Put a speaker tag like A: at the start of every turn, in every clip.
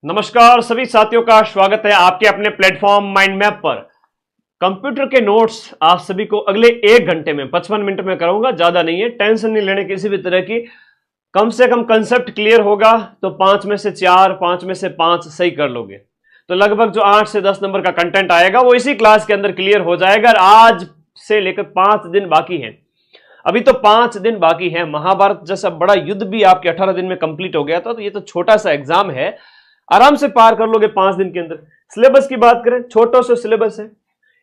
A: नमस्कार सभी साथियों का स्वागत है आपके अपने प्लेटफॉर्म माइंड मैप पर। कंप्यूटर के नोट्स आप सभी को अगले 1 घंटे में 55 मिनट में कराऊंगा, ज्यादा नहीं है, टेंशन नहीं लेने किसी भी तरह की। कम से कम कंसेप्ट क्लियर होगा तो 5 में से 4, 5 में से 5 सही कर लोगे तो लगभग जो 8 से 10 नंबर का कंटेंट आएगा वो इसी क्लास के अंदर क्लियर हो जाएगा। आज से लेकर 5 दिन बाकी है, अभी तो 5 दिन बाकी है। महाभारत जैसा बड़ा युद्ध भी आपके 18 दिन में कंप्लीट हो गया था, तो ये तो छोटा सा एग्जाम है, आराम से पार कर लोगे 5 दिन के अंदर। सिलेबस की बात करें, छोटा सा सिलेबस है,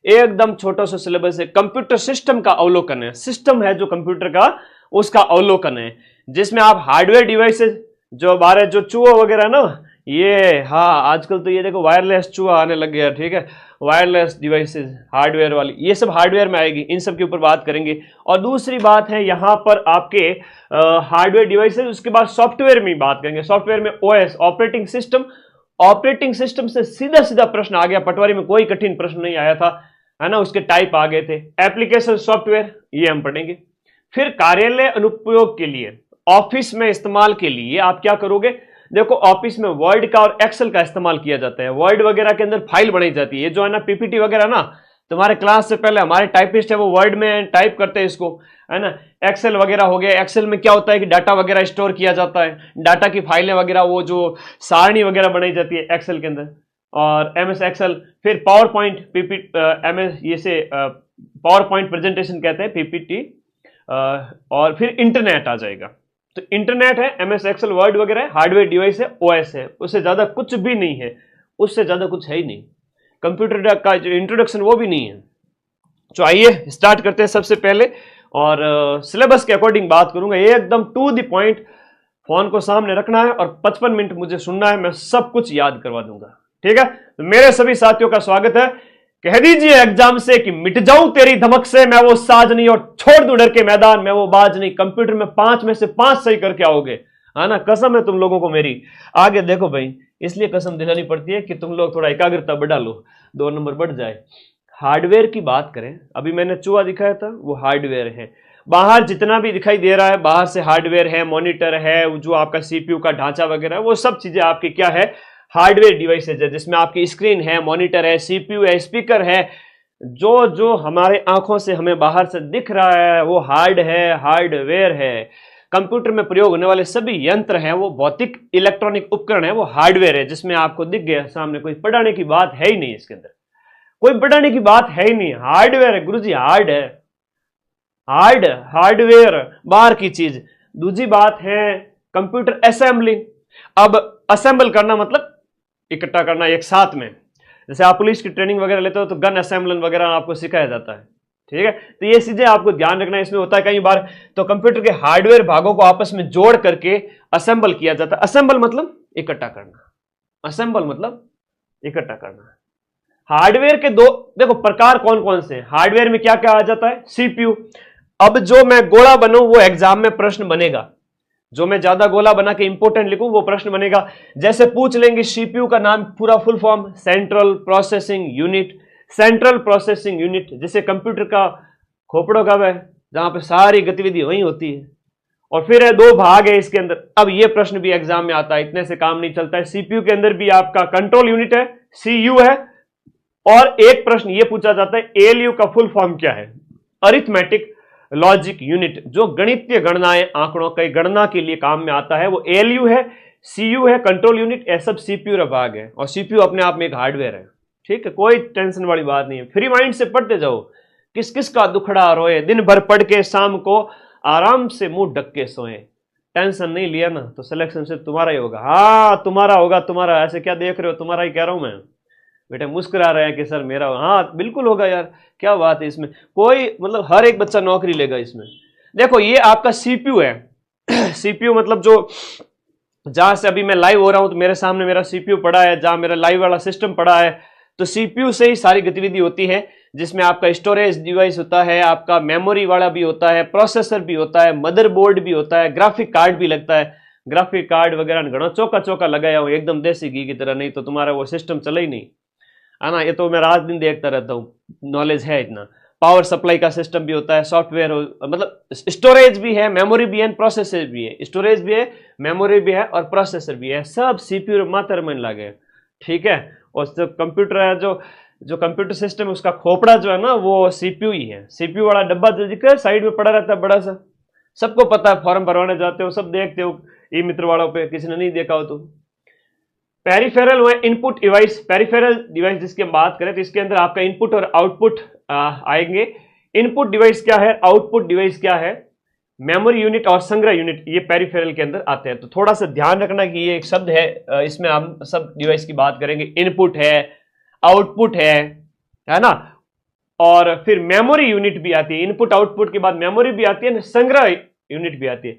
A: एकदम छोटा सा सिलेबस है। कंप्यूटर सिस्टम का अवलोकन है, सिस्टम है जो कंप्यूटर का, उसका अवलोकन है, जिसमें आप हार्डवेयर डिवाइसेस जो हमारे जो चूहा वगैरह है ना, ये हाँ आजकल तो ये देखो वायरलेस चूहा आने लग गया, ठीक है, वायरलेस डिवाइसेस हार्डवेयर वाली, ये सब हार्डवेयर में आएगी, इन सब के ऊपर बात करेंगे। और दूसरी बात है यहाँ पर आपके हार्डवेयर डिवाइसेस, उसके बाद सॉफ्टवेयर में बात करेंगे। सॉफ्टवेयर में OS operating system, operating system से सीधा सीधा प्रश्न आ गया, पटवारी में कोई कठिन प्रश्न नहीं आया था, है ना, उसके टाइप आ गए थे। एप्लीकेशन सॉफ्टवेयर ये हम पढ़ेंगे। फिर कार्यालय अनुप्रयोग के लिए, ऑफिस में इस्तेमाल के लिए आप क्या करोगे, देखो ऑफिस में वर्ड का और एक्सेल का इस्तेमाल किया जाता है। वर्ड वगैरह के अंदर फाइल बनाई जाती है, ये जो है ना पीपीटी वगैरह ना, तुम्हारे क्लास से पहले हमारे टाइपिस्ट है वो वर्ड में टाइप करते हैं इसको, है ना। एक्सेल वगैरह हो गया, एक्सेल में क्या होता है कि डाटा वगैरह स्टोर किया जाता है, डाटा की फाइलें वगैरह, वो जो सारणी वगैरह बनाई जाती है एक्सेल के अंदर, और एमएस एक्सेल। फिर पावर पॉइंट एमएस, ये से पावर पॉइंट प्रेजेंटेशन कहते हैं पीपीटी। और फिर इंटरनेट आ जाएगा, तो इंटरनेट है, एमएस एक्सेल, वर्ड वगैरह, हार्डवेयर डिवाइस है, ओएस है, उससे ज्यादा कुछ भी नहीं है, उससे ज्यादा कुछ है ही नहीं। कंप्यूटर का जो इंट्रोडक्शन वो भी नहीं है। तो आइए स्टार्ट करते हैं सबसे पहले, और सिलेबस के अकॉर्डिंग बात करूंगा, एकदम टू द पॉइंट। फोन को सामने रखना है और 55 मिनट मुझे सुनना है, मैं सब कुछ याद करवा दूंगा, ठीक है। तो मेरे सभी साथियों का स्वागत है। कह दीजिए एग्जाम से कि मिट जाऊं तेरी धमक से, मैं वो साज नहीं और छोड़ दूं डर के मैदान, मैं वो बाज नहीं। कंप्यूटर में 5 में से 5 सही करके आओगे, है ना, कसम है तुम लोगों को मेरी। आगे देखो भाई, इसलिए कसम दिलानी पड़ती है कि तुम लोग थोड़ा एकाग्रता बढ़ा लो, 2 नंबर बढ़ जाए। हार्डवेयर की बात करें, अभी मैंने चूहा दिखाया था वो हार्डवेयर है। बाहर जितना भी दिखाई दे रहा है बाहर से हार्डवेयर है, मॉनिटर है, जो आपका सीपीयू का ढांचा वगैरह है, वो सब चीजें आपकी क्या है, हार्डवेयर डिवाइसेज है, जिसमें आपकी स्क्रीन है, मॉनिटर है, सीपीयू है, स्पीकर है। जो जो हमारे आंखों से हमें बाहर से दिख रहा है वो हार्डवेयर है। कंप्यूटर में प्रयोग होने वाले सभी यंत्र हैं, वो भौतिक इलेक्ट्रॉनिक उपकरण है, वो हार्डवेयर है, जिसमें आपको दिख गया सामने, कोई पढ़ाने की बात है ही नहीं, इसके अंदर कोई बढ़ाने की बात है ही नहीं, हार्डवेयर है गुरुजी, हार्ड है, हार्डवेयर बाहर की चीज। दूसरी बात है कंप्यूटर असेंबलिंग। अब असेंबल करना मतलब इकट्ठा करना एक साथ में, जैसे आप पुलिस की ट्रेनिंग वगैरह लेते हो तो गन असेंबलन वगैरह आपको सिखाया जाता है, ठीक है। तो ये चीजें आपको ध्यान रखना है, इसमें होता है कई बार तो कंप्यूटर के हार्डवेयर भागों को आपस में जोड़ करके असेंबल किया जाता है। असेंबल मतलब इकट्ठा करना, असेंबल मतलब इकट्ठा करना। हार्डवेयर के दो देखो प्रकार कौन कौन से, हार्डवेयर में क्या क्या आ जाता है, सीपीयू। अब जो मैं गोला बनूं वो एग्जाम में प्रश्न बनेगा, जो मैं ज्यादा गोला बना के इंपोर्टेंट लिखूं वो प्रश्न बनेगा। जैसे पूछ लेंगे सीपीयू का नाम पूरा full form, central processing unit. Central processing unit जैसे कंप्यूटर का खोपड़ों का है, जहां पे सारी गतिविधि वहीं होती है। और फिर है 2 भाग है इसके अंदर, अब ये प्रश्न भी एग्जाम में आता है, इतने से काम नहीं चलता है। सीपीयू के अंदर भी आपका कंट्रोल यूनिट है, सीयू है। और एक प्रश्न ये पूछा जाता है एएलयू का फुल फॉर्म क्या है, अरिथमेटिक लॉजिक यूनिट, जो गणितीय गणनाएं, आंकड़ों की गणना के लिए काम में आता है, वो एएलयू है, सीयू है, कंट्रोल यूनिट, ये सब सीपीयू का भाग है। और सीपीयू अपने आप में एक हार्डवेयर है, ठीक है, कोई टेंशन वाली बात नहीं है। फ्री माइंड से पढ़ते जाओ, किस किस का दुखड़ा रोए, दिन भर पढ़ के शाम को आराम से मुंह ढक के सोए। टेंशन नहीं लिया ना तो सिलेक्शन से तुम्हारा ही होगा, हाँ तुम्हारा होगा, तुम्हारा। ऐसे क्या देख रहे हो, तुम्हारा ही कह रहा हूं मैं। बेटा मुस्कुरा रहे हैं कि सर मेरा, हाँ बिल्कुल होगा यार, क्या बात है इसमें, कोई मतलब हर एक बच्चा नौकरी लेगा इसमें। देखो ये आपका सीपीयू है सीपीयू मतलब जो, जहां से अभी मैं लाइव हो रहा हूं तो मेरे सामने मेरा सीपीयू पड़ा है, जहां मेरा लाइव वाला सिस्टम पड़ा है, तो सीपीयू से ही सारी गतिविधि होती है, जिसमें आपका स्टोरेज डिवाइस होता है, आपका मेमोरी वाला भी होता है, प्रोसेसर भी होता है, मदरबोर्ड भी होता है, ग्राफिक कार्ड भी लगता है। ग्राफिक कार्ड वगैरह घना चौका चौका लगाया हो, एकदम देसी घी की तरह, नहीं तो तुम्हारा वो सिस्टम चला ही नहीं, है ना। ये तो मैं रात दिन देखता रहता हूँ, नॉलेज है इतना। पावर सप्लाई का सिस्टम भी होता है, सॉफ्टवेयर मतलब स्टोरेज भी है, मेमोरी भी है, प्रोसेसर भी है, स्टोरेज भी है, मेमोरी भी है और प्रोसेसर भी है, सब सीपीयू मात्र में लगे। ठीक है, और जो कंप्यूटर है, जो कंप्यूटर सिस्टम है उसका खोपड़ा जो है ना वो सीपीयू ही है। सीपीयू वाला डब्बा जो दिखा साइड में पड़ा रहता है बड़ा सा, सबको पता है, फॉर्म भरवाने जाते हो सब देखते हो ई मित्र वालों पे, किसी ने नहीं देखा हो तो। पेरिफेरल हुए इनपुट डिवाइस, पेरिफेरल डिवाइस जिसकी हम बात करें तो इसके अंदर आपका इनपुट और आउटपुट आएंगे। इनपुट डिवाइस क्या है, आउटपुट डिवाइस क्या है, मेमोरी यूनिट और संग्रह यूनिट, ये पेरिफेरल के अंदर आते हैं। तो थोड़ा सा ध्यान रखना कि ये एक शब्द है, इसमें हम सब डिवाइस की बात करेंगे। इनपुट है, आउटपुट है ना, और फिर मेमोरी यूनिट भी आती है। इनपुट आउटपुट के बाद मेमोरी भी आती है, संग्रह यूनिट भी आती है।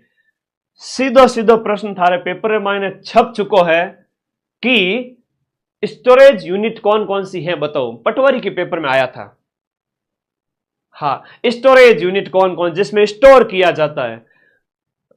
A: सीधो सीधो प्रश्न थारे पेपर में मैंने छप चुको है कि स्टोरेज यूनिट कौन कौन सी है बताओ, पटवारी के पेपर में आया था। हाँ, स्टोरेज यूनिट कौन कौन जिसमें स्टोर किया जाता है।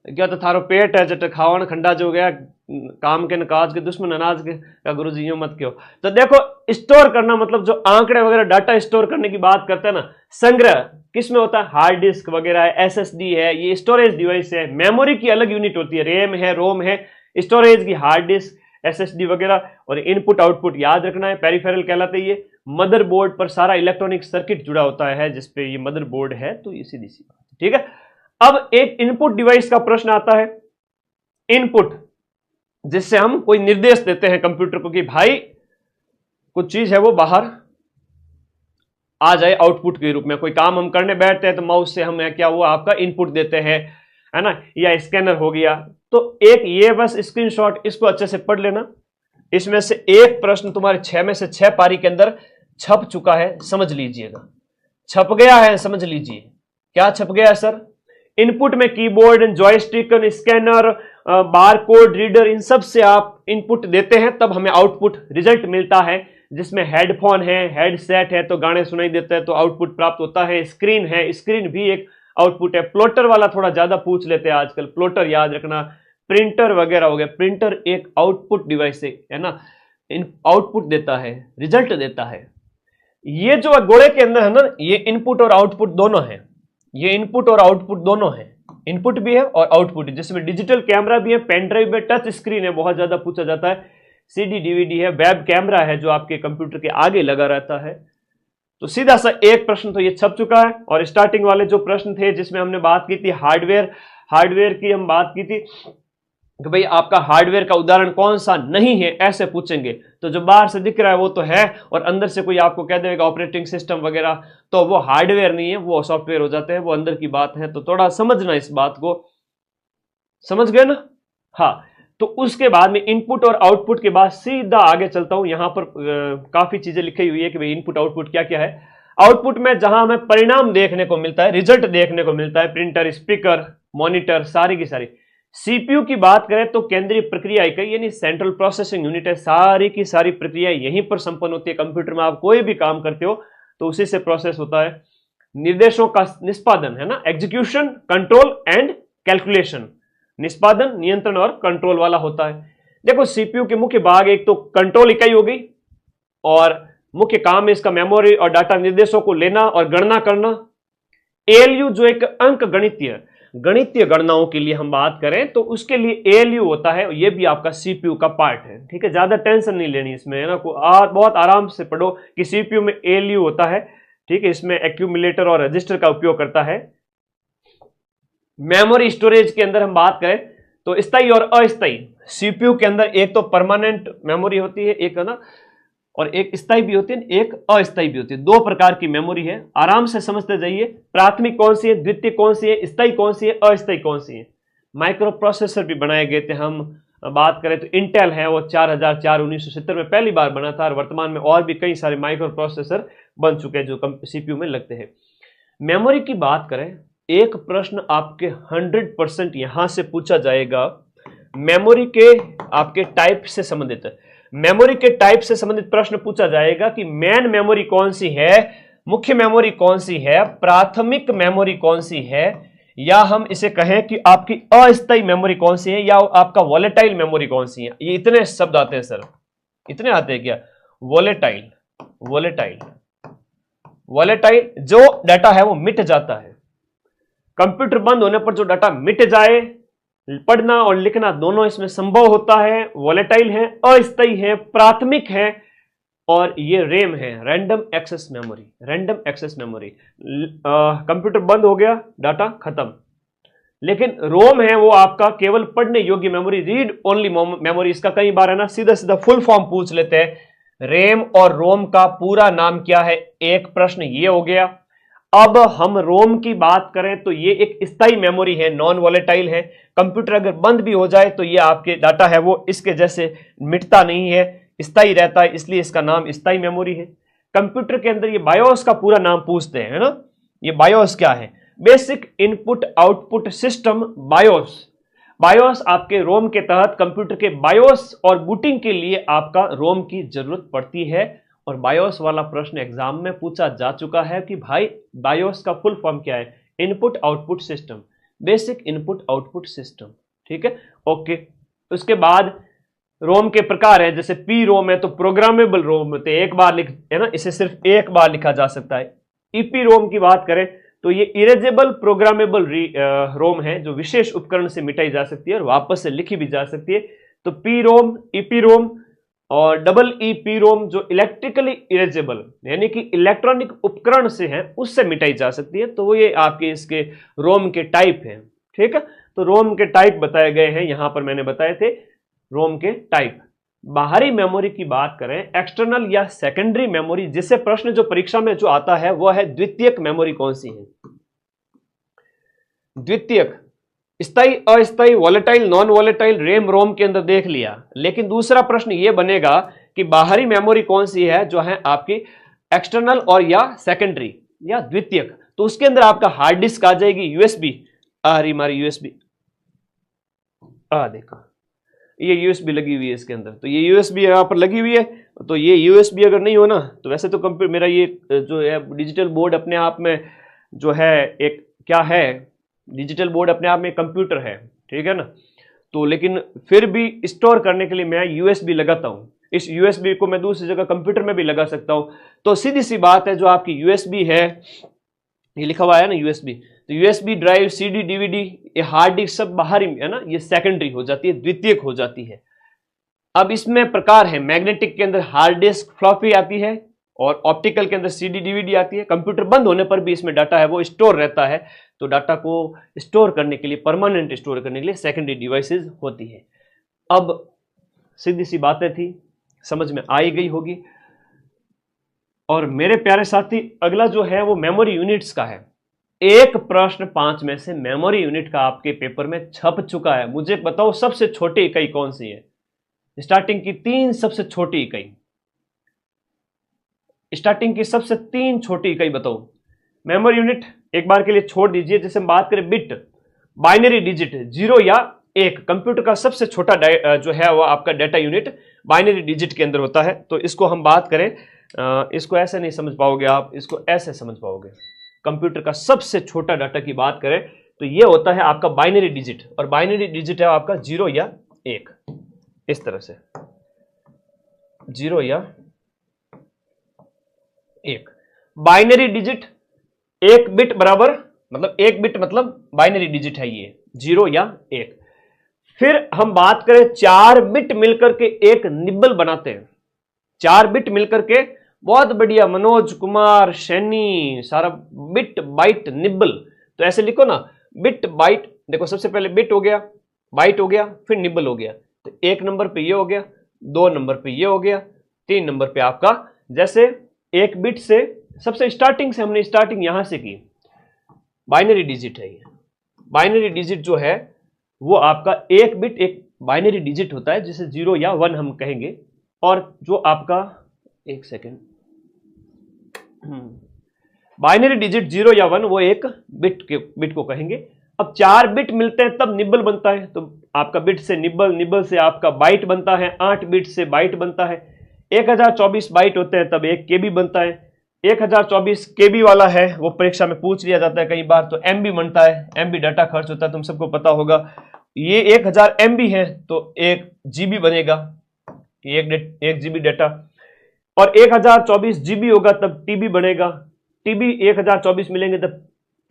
A: क्या तो थारो पेट है जट खावन खंडा जो गया, काम के नकाज के दुश्मन अनाज के का गुरु जी यूं मत क्यों। तो देखो स्टोर करना मतलब जो आंकड़े वगैरह डाटा स्टोर करने की बात करते हैं ना, संग्रह किसमें होता है, हार्ड डिस्क वगैरह है, एसएसडी है, ये स्टोरेज डिवाइस है। मेमोरी की अलग यूनिट होती है, रैम है, रोम है, स्टोरेज की हार्ड डिस्क, एसएसडी वगैरह। और इनपुट आउटपुट याद रखना है, पेरिफेरल कहलाते हैं ये। मदरबोर्ड पर सारा इलेक्ट्रॉनिक सर्किट जुड़ा होता है जिसपे ये मदरबोर्ड है, तो ये सीधी सी बात। ठीक है, अब एक इनपुट डिवाइस का प्रश्न आता है। इनपुट जिससे हम कोई निर्देश देते हैं कंप्यूटर को कि भाई कुछ चीज है वो बाहर आ जाए आउटपुट के रूप में। कोई काम हम करने बैठते हैं तो माउस से हम क्या हुआ आपका इनपुट देते हैं, है ना, या स्कैनर हो गया। तो एक ये बस स्क्रीनशॉट, इसको अच्छे से पढ़ लेना। इसमें से एक प्रश्न तुम्हारे 6 में से 6 पारी के अंदर छप चुका है, समझ लीजिएगा। छप गया है, समझ लीजिए क्या छप गया है सर। इनपुट में keyboard, joystick, scanner, barcode reader, इन सब से आप इनपुट देते हैं, तब हमें आउटपुट रिजल्ट मिलता है। जिसमें हेडफोन है, हेडसेट है तो गाने सुनाई देते हैं तो आउटपुट प्राप्त होता है। स्क्रीन है, स्क्रीन भी एक आउटपुट है। प्लॉटर वाला थोड़ा ज्यादा पूछ लेते हैं आजकल, प्लॉटर याद रखना। प्रिंटर वगैरह हो गया, प्रिंटर एक आउटपुट डिवाइस है ना, आउटपुट देता है, रिजल्ट देता है। ये जो गोले के अंदर है ना, ये इनपुट और आउटपुट दोनों है। ये इनपुट और आउटपुट दोनों है, इनपुट भी है और आउटपुट है, जिसमें डिजिटल कैमरा भी है, पेन ड्राइव है, टच स्क्रीन है, बहुत ज्यादा पूछा जाता है, सीडी डीवीडी है, वेब कैमरा है जो आपके कंप्यूटर के आगे लगा रहता है। तो सीधा सा एक प्रश्न तो ये छप चुका है। और स्टार्टिंग वाले जो प्रश्न थे जिसमें हमने बात की थी हार्डवेयर की हम बात की थी कि भाई आपका हार्डवेयर का उदाहरण कौन सा नहीं है, ऐसे पूछेंगे। तो जो बाहर से दिख रहा है वो तो है, और अंदर से कोई आपको कह देगा ऑपरेटिंग सिस्टम वगैरह, तो वो हार्डवेयर नहीं है, वो सॉफ्टवेयर हो जाते हैं, वो अंदर की बात है। तो थोड़ा समझना इस बात को, समझ गए ना। हाँ, तो उसके बाद में इनपुट और आउटपुट के बाद सीधा आगे चलता हूं। यहां पर काफी चीजें लिखी हुई है कि भाई इनपुट आउटपुट क्या क्या है। आउटपुट में जहां हमें परिणाम देखने को मिलता है, रिजल्ट देखने को मिलता है, प्रिंटर, स्पीकर, मॉनिटर, सारी की सारी। सीपीयू की बात करें तो केंद्रीय प्रक्रिया इकाई यानी सेंट्रल प्रोसेसिंग यूनिट है। सारी की सारी प्रक्रिया यहीं पर संपन्न होती है। कंप्यूटर में आप कोई भी काम करते हो तो उसी से प्रोसेस होता है। निर्देशों का निष्पादन है ना, एग्जीक्यूशन, कंट्रोल एंड कैलकुलेशन, निष्पादन, नियंत्रण और कंट्रोल वाला होता है। देखो सीपीयू के मुख्य भाग, एक तो कंट्रोल इकाई हो गई, और मुख्य काम है इसका मेमोरी और डाटा निर्देशों को लेना और गणना करना। एएलयू जो एक अंक गणितीय गणनाओं के लिए हम बात करें तो उसके लिए एएलयू होता है, ये भी आपका सीपीयू का पार्ट है। ठीक है, ज्यादा टेंशन नहीं लेनी इसमें, है ना, बहुत आराम से पढ़ो कि सीपीयू में एएलयू होता है। ठीक है, इसमें एक्यूमुलेटर और रजिस्टर का उपयोग करता है। मेमोरी स्टोरेज के अंदर हम बात करें तो स्थायी और अस्थायी। सीपीयू के अंदर एक तो परमानेंट मेमोरी होती है, एक है ना, और एक स्थायी भी होती है, एक अस्थायी भी होती है। 2 प्रकार की मेमोरी है, आराम से समझते जाइए। प्राथमिक कौन सी है, द्वितीय कौन सी है, स्थायी कौन सी है, अस्थायी कौन सी है। माइक्रो प्रोसेसर भी बनाए गए थे। हम बात करें तो इंटेल है, वो 4004 1970 में पहली बार बना था, और वर्तमान में और भी कई सारे माइक्रो प्रोसेसर बन चुके हैं जो सीपीयू में लगते हैं। मेमोरी की बात करें, एक प्रश्न आपके 100% यहां से पूछा जाएगा, मेमोरी के आपके टाइप से संबंधित है। मेमोरी के टाइप से संबंधित प्रश्न पूछा जाएगा कि मेन मेमोरी कौन सी है, मुख्य मेमोरी कौन सी है, प्राथमिक मेमोरी कौन सी है, या हम इसे कहें कि आपकी अस्थायी मेमोरी कौन सी है, या आपका वॉलेटाइल मेमोरी कौन सी है। ये इतने शब्द आते हैं सर, इतने आते हैं क्या, वॉलेटाइल, वॉलेटाइल जो डाटा है वो मिट जाता है। कंप्यूटर बंद होने पर जो डाटा मिट जाए, पढ़ना और लिखना दोनों इसमें संभव होता है। वॉलेटाइल है, अस्थायी है, प्राथमिक है, और ये रैम है, random access memory. Random access memory, computer बंद हो गया, डाटा खत्म। लेकिन रोम है वो आपका केवल पढ़ने योग्य मेमोरी, रीड ओनली मेमोरी। इसका कई बार है ना सीधा सीधा फुल फॉर्म पूछ लेते हैं। रैम और रोम का पूरा नाम क्या है, एक प्रश्न ये हो गया। अब हम रोम की बात करें तो ये एक स्थायी मेमोरी है, नॉन वॉलेटाइल है। कंप्यूटर अगर बंद भी हो जाए तो ये आपके डाटा है वो इसके जैसे मिटता नहीं है, स्थायी रहता है, इसलिए इसका नाम स्थायी मेमोरी है। कंप्यूटर के अंदर ये बायोस का पूरा नाम पूछते हैं, है ना। ये बायोस क्या है, basic input output system, BIOS. BIOS आपके रोम के तहत कंप्यूटर के बायोस और बूटिंग के लिए आपका रोम की जरूरत पड़ती है। और बायोस वाला प्रश्न एग्जाम में पूछा जा चुका है कि भाई बायोस का फुल फॉर्म क्या है, input output system, basic input output system. ठीक है, ओके। उसके बाद रोम के प्रकार है, जैसे पी रोम है तो प्रोग्रामेबल रोम होते हैं, एक बार लिख है ना, इसे सिर्फ एक बार लिखा जा सकता है। ईपी रोम की बात करें तो ये इरेजेबल प्रोग्रामेबल रोम है, जो विशेष उपकरण से मिटाई जा सकती है और वापस से लिखी भी जा सकती है। तो पी रोम, ईपी रोम, और डबल ईपी रोम जो इलेक्ट्रिकली इरेजेबल यानी कि इलेक्ट्रॉनिक उपकरण से है उससे मिटाई जा सकती है। तो ये आपके इसके रोम के टाइप हैं। ठीक है, तो रोम के टाइप बताए गए हैं यहां पर, मैंने बताए थे रोम के टाइप। बाहरी मेमोरी की बात करें, एक्सटर्नल या सेकेंडरी मेमोरी, जिससे प्रश्न जो परीक्षा में जो आता है वो है द्वितीयक मेमोरी कौन सी है। द्वितीयक, स्थायी, अस्थायी, volatile, non volatile, RAM ROM के अंदर देख लिया। लेकिन दूसरा प्रश्न ये बनेगा कि बाहरी मेमोरी कौन सी है जो है आपकी एक्सटर्नल और या सेकेंडरी या द्वितीयक। तो उसके अंदर आपका हार्ड डिस्क आ जाएगी, यूएसबी। हमारी यूएसबी देखो ये यूएसबी लगी हुई है इसके अंदर, तो ये यूएसबी यहाँ पर लगी हुई है। तो ये यूएसबी अगर नहीं हो ना, तो वैसे तो कंप्यूटर मेरा ये जो है डिजिटल बोर्ड अपने आप में जो है एक क्या है, डिजिटल बोर्ड अपने आप में कंप्यूटर है, ठीक है ना। तो लेकिन फिर भी स्टोर करने के लिए मैं यूएसबी लगाता हूँ। इस यूएसबी को मैं दूसरी जगह कंप्यूटर में भी लगा सकता हूँ। तो सीधी सी बात है, जो आपकी यूएसबी है, ये लिखा हुआ है ना यूएसबी, तो यूएसबी ड्राइव, सीडी, डीवीडी, ये हार्ड डिस्क सब बाहरी है ना, ये सेकेंडरी हो जाती है, द्वितीयक हो जाती है। अब इसमें प्रकार है, मैग्नेटिक के अंदर हार्ड डिस्क फ्लॉपी आती है और ऑप्टिकल के अंदर सीडी डीवीडी आती है। कंप्यूटर बंद होने पर भी इसमें डाटा है वो स्टोर रहता है। तो डाटा को स्टोर करने के लिए, परमानेंट स्टोर करने के लिए सेकेंडरी डिवाइसेस होती है। अब सीधी सी बातें थी, समझ में आई गई होगी। और मेरे प्यारे साथी, अगला जो है वो मेमोरी यूनिट्स का है। एक प्रश्न 5 में से मेमोरी यूनिट का आपके पेपर में छप चुका है। मुझे बताओ सबसे छोटी इकाई कौन सी है, स्टार्टिंग की 3 सबसे छोटी इकाई, स्टार्टिंग की सबसे 3 छोटी इकाई बताओ। मेमोरी यूनिट एक बार के लिए छोड़ दीजिए। जैसे हम बात करें बिट, बाइनरी डिजिट 0 या 1, कंप्यूटर का सबसे छोटा जो है वो आपका डाटा यूनिट बाइनरी डिजिट के अंदर होता है। तो इसको हम बात करें, इसको ऐसे नहीं समझ पाओगे आप, इसको ऐसे समझ पाओगे। कंप्यूटर का सबसे छोटा डाटा की बात करें तो ये होता है आपका बाइनरी डिजिट, और बाइनरी डिजिट है आपका 0 या 1, इस तरह से 0 या 1। बाइनरी डिजिट 1 बिट बराबर, मतलब 1 बिट मतलब बाइनरी डिजिट है ये 0 या 1। फिर हम बात करें 4 बिट मिलकर के एक निब्बल बनाते हैं। 4 बिट मिलकर के, बहुत बढ़िया मनोज कुमार सैनी, सारा बिट बाइट निब्बल। तो ऐसे लिखो ना, बिट बाइट। देखो सबसे पहले बिट हो गया, बाइट हो गया, फिर निब्बल हो गया। तो 1 नंबर पे ये हो गया, 2 नंबर पे ये हो गया, 3 नंबर पे आपका, जैसे 1 बिट से सबसे स्टार्टिंग से हमने स्टार्टिंग यहां से की, बाइनरी डिजिट है ये। बाइनरी डिजिट जो है वो आपका 1 बिट एक बाइनरी डिजिट होता है, जिसे 0 या 1 हम कहेंगे। और जो आपका, एक सेकेंड, बाइनरी डिजिट 0 या 1 वो एक बिट को कहेंगे। अब 4 बिट मिलते हैं तब निब्बल बनता है। तो आपका बिट से निब्बल, निब्बल से आपका बाइट बनता है, 8 बिट से बाइट बनता है। 1024 बाइट होते हैं तब 1 केबी बनता है। 1024 केबी वाला है वो परीक्षा में पूछ लिया जाता है कई बार। तो एमबी बनता है, एमबी डाटा खर्च होता है, तुम सबको पता होगा। ये 1000 एमबी है तो 1 जीबी बनेगा, 1 जीबी डाटा। और 1024 जीबी होगा तब टीबी बनेगा। टीबी 1024 मिलेंगे तब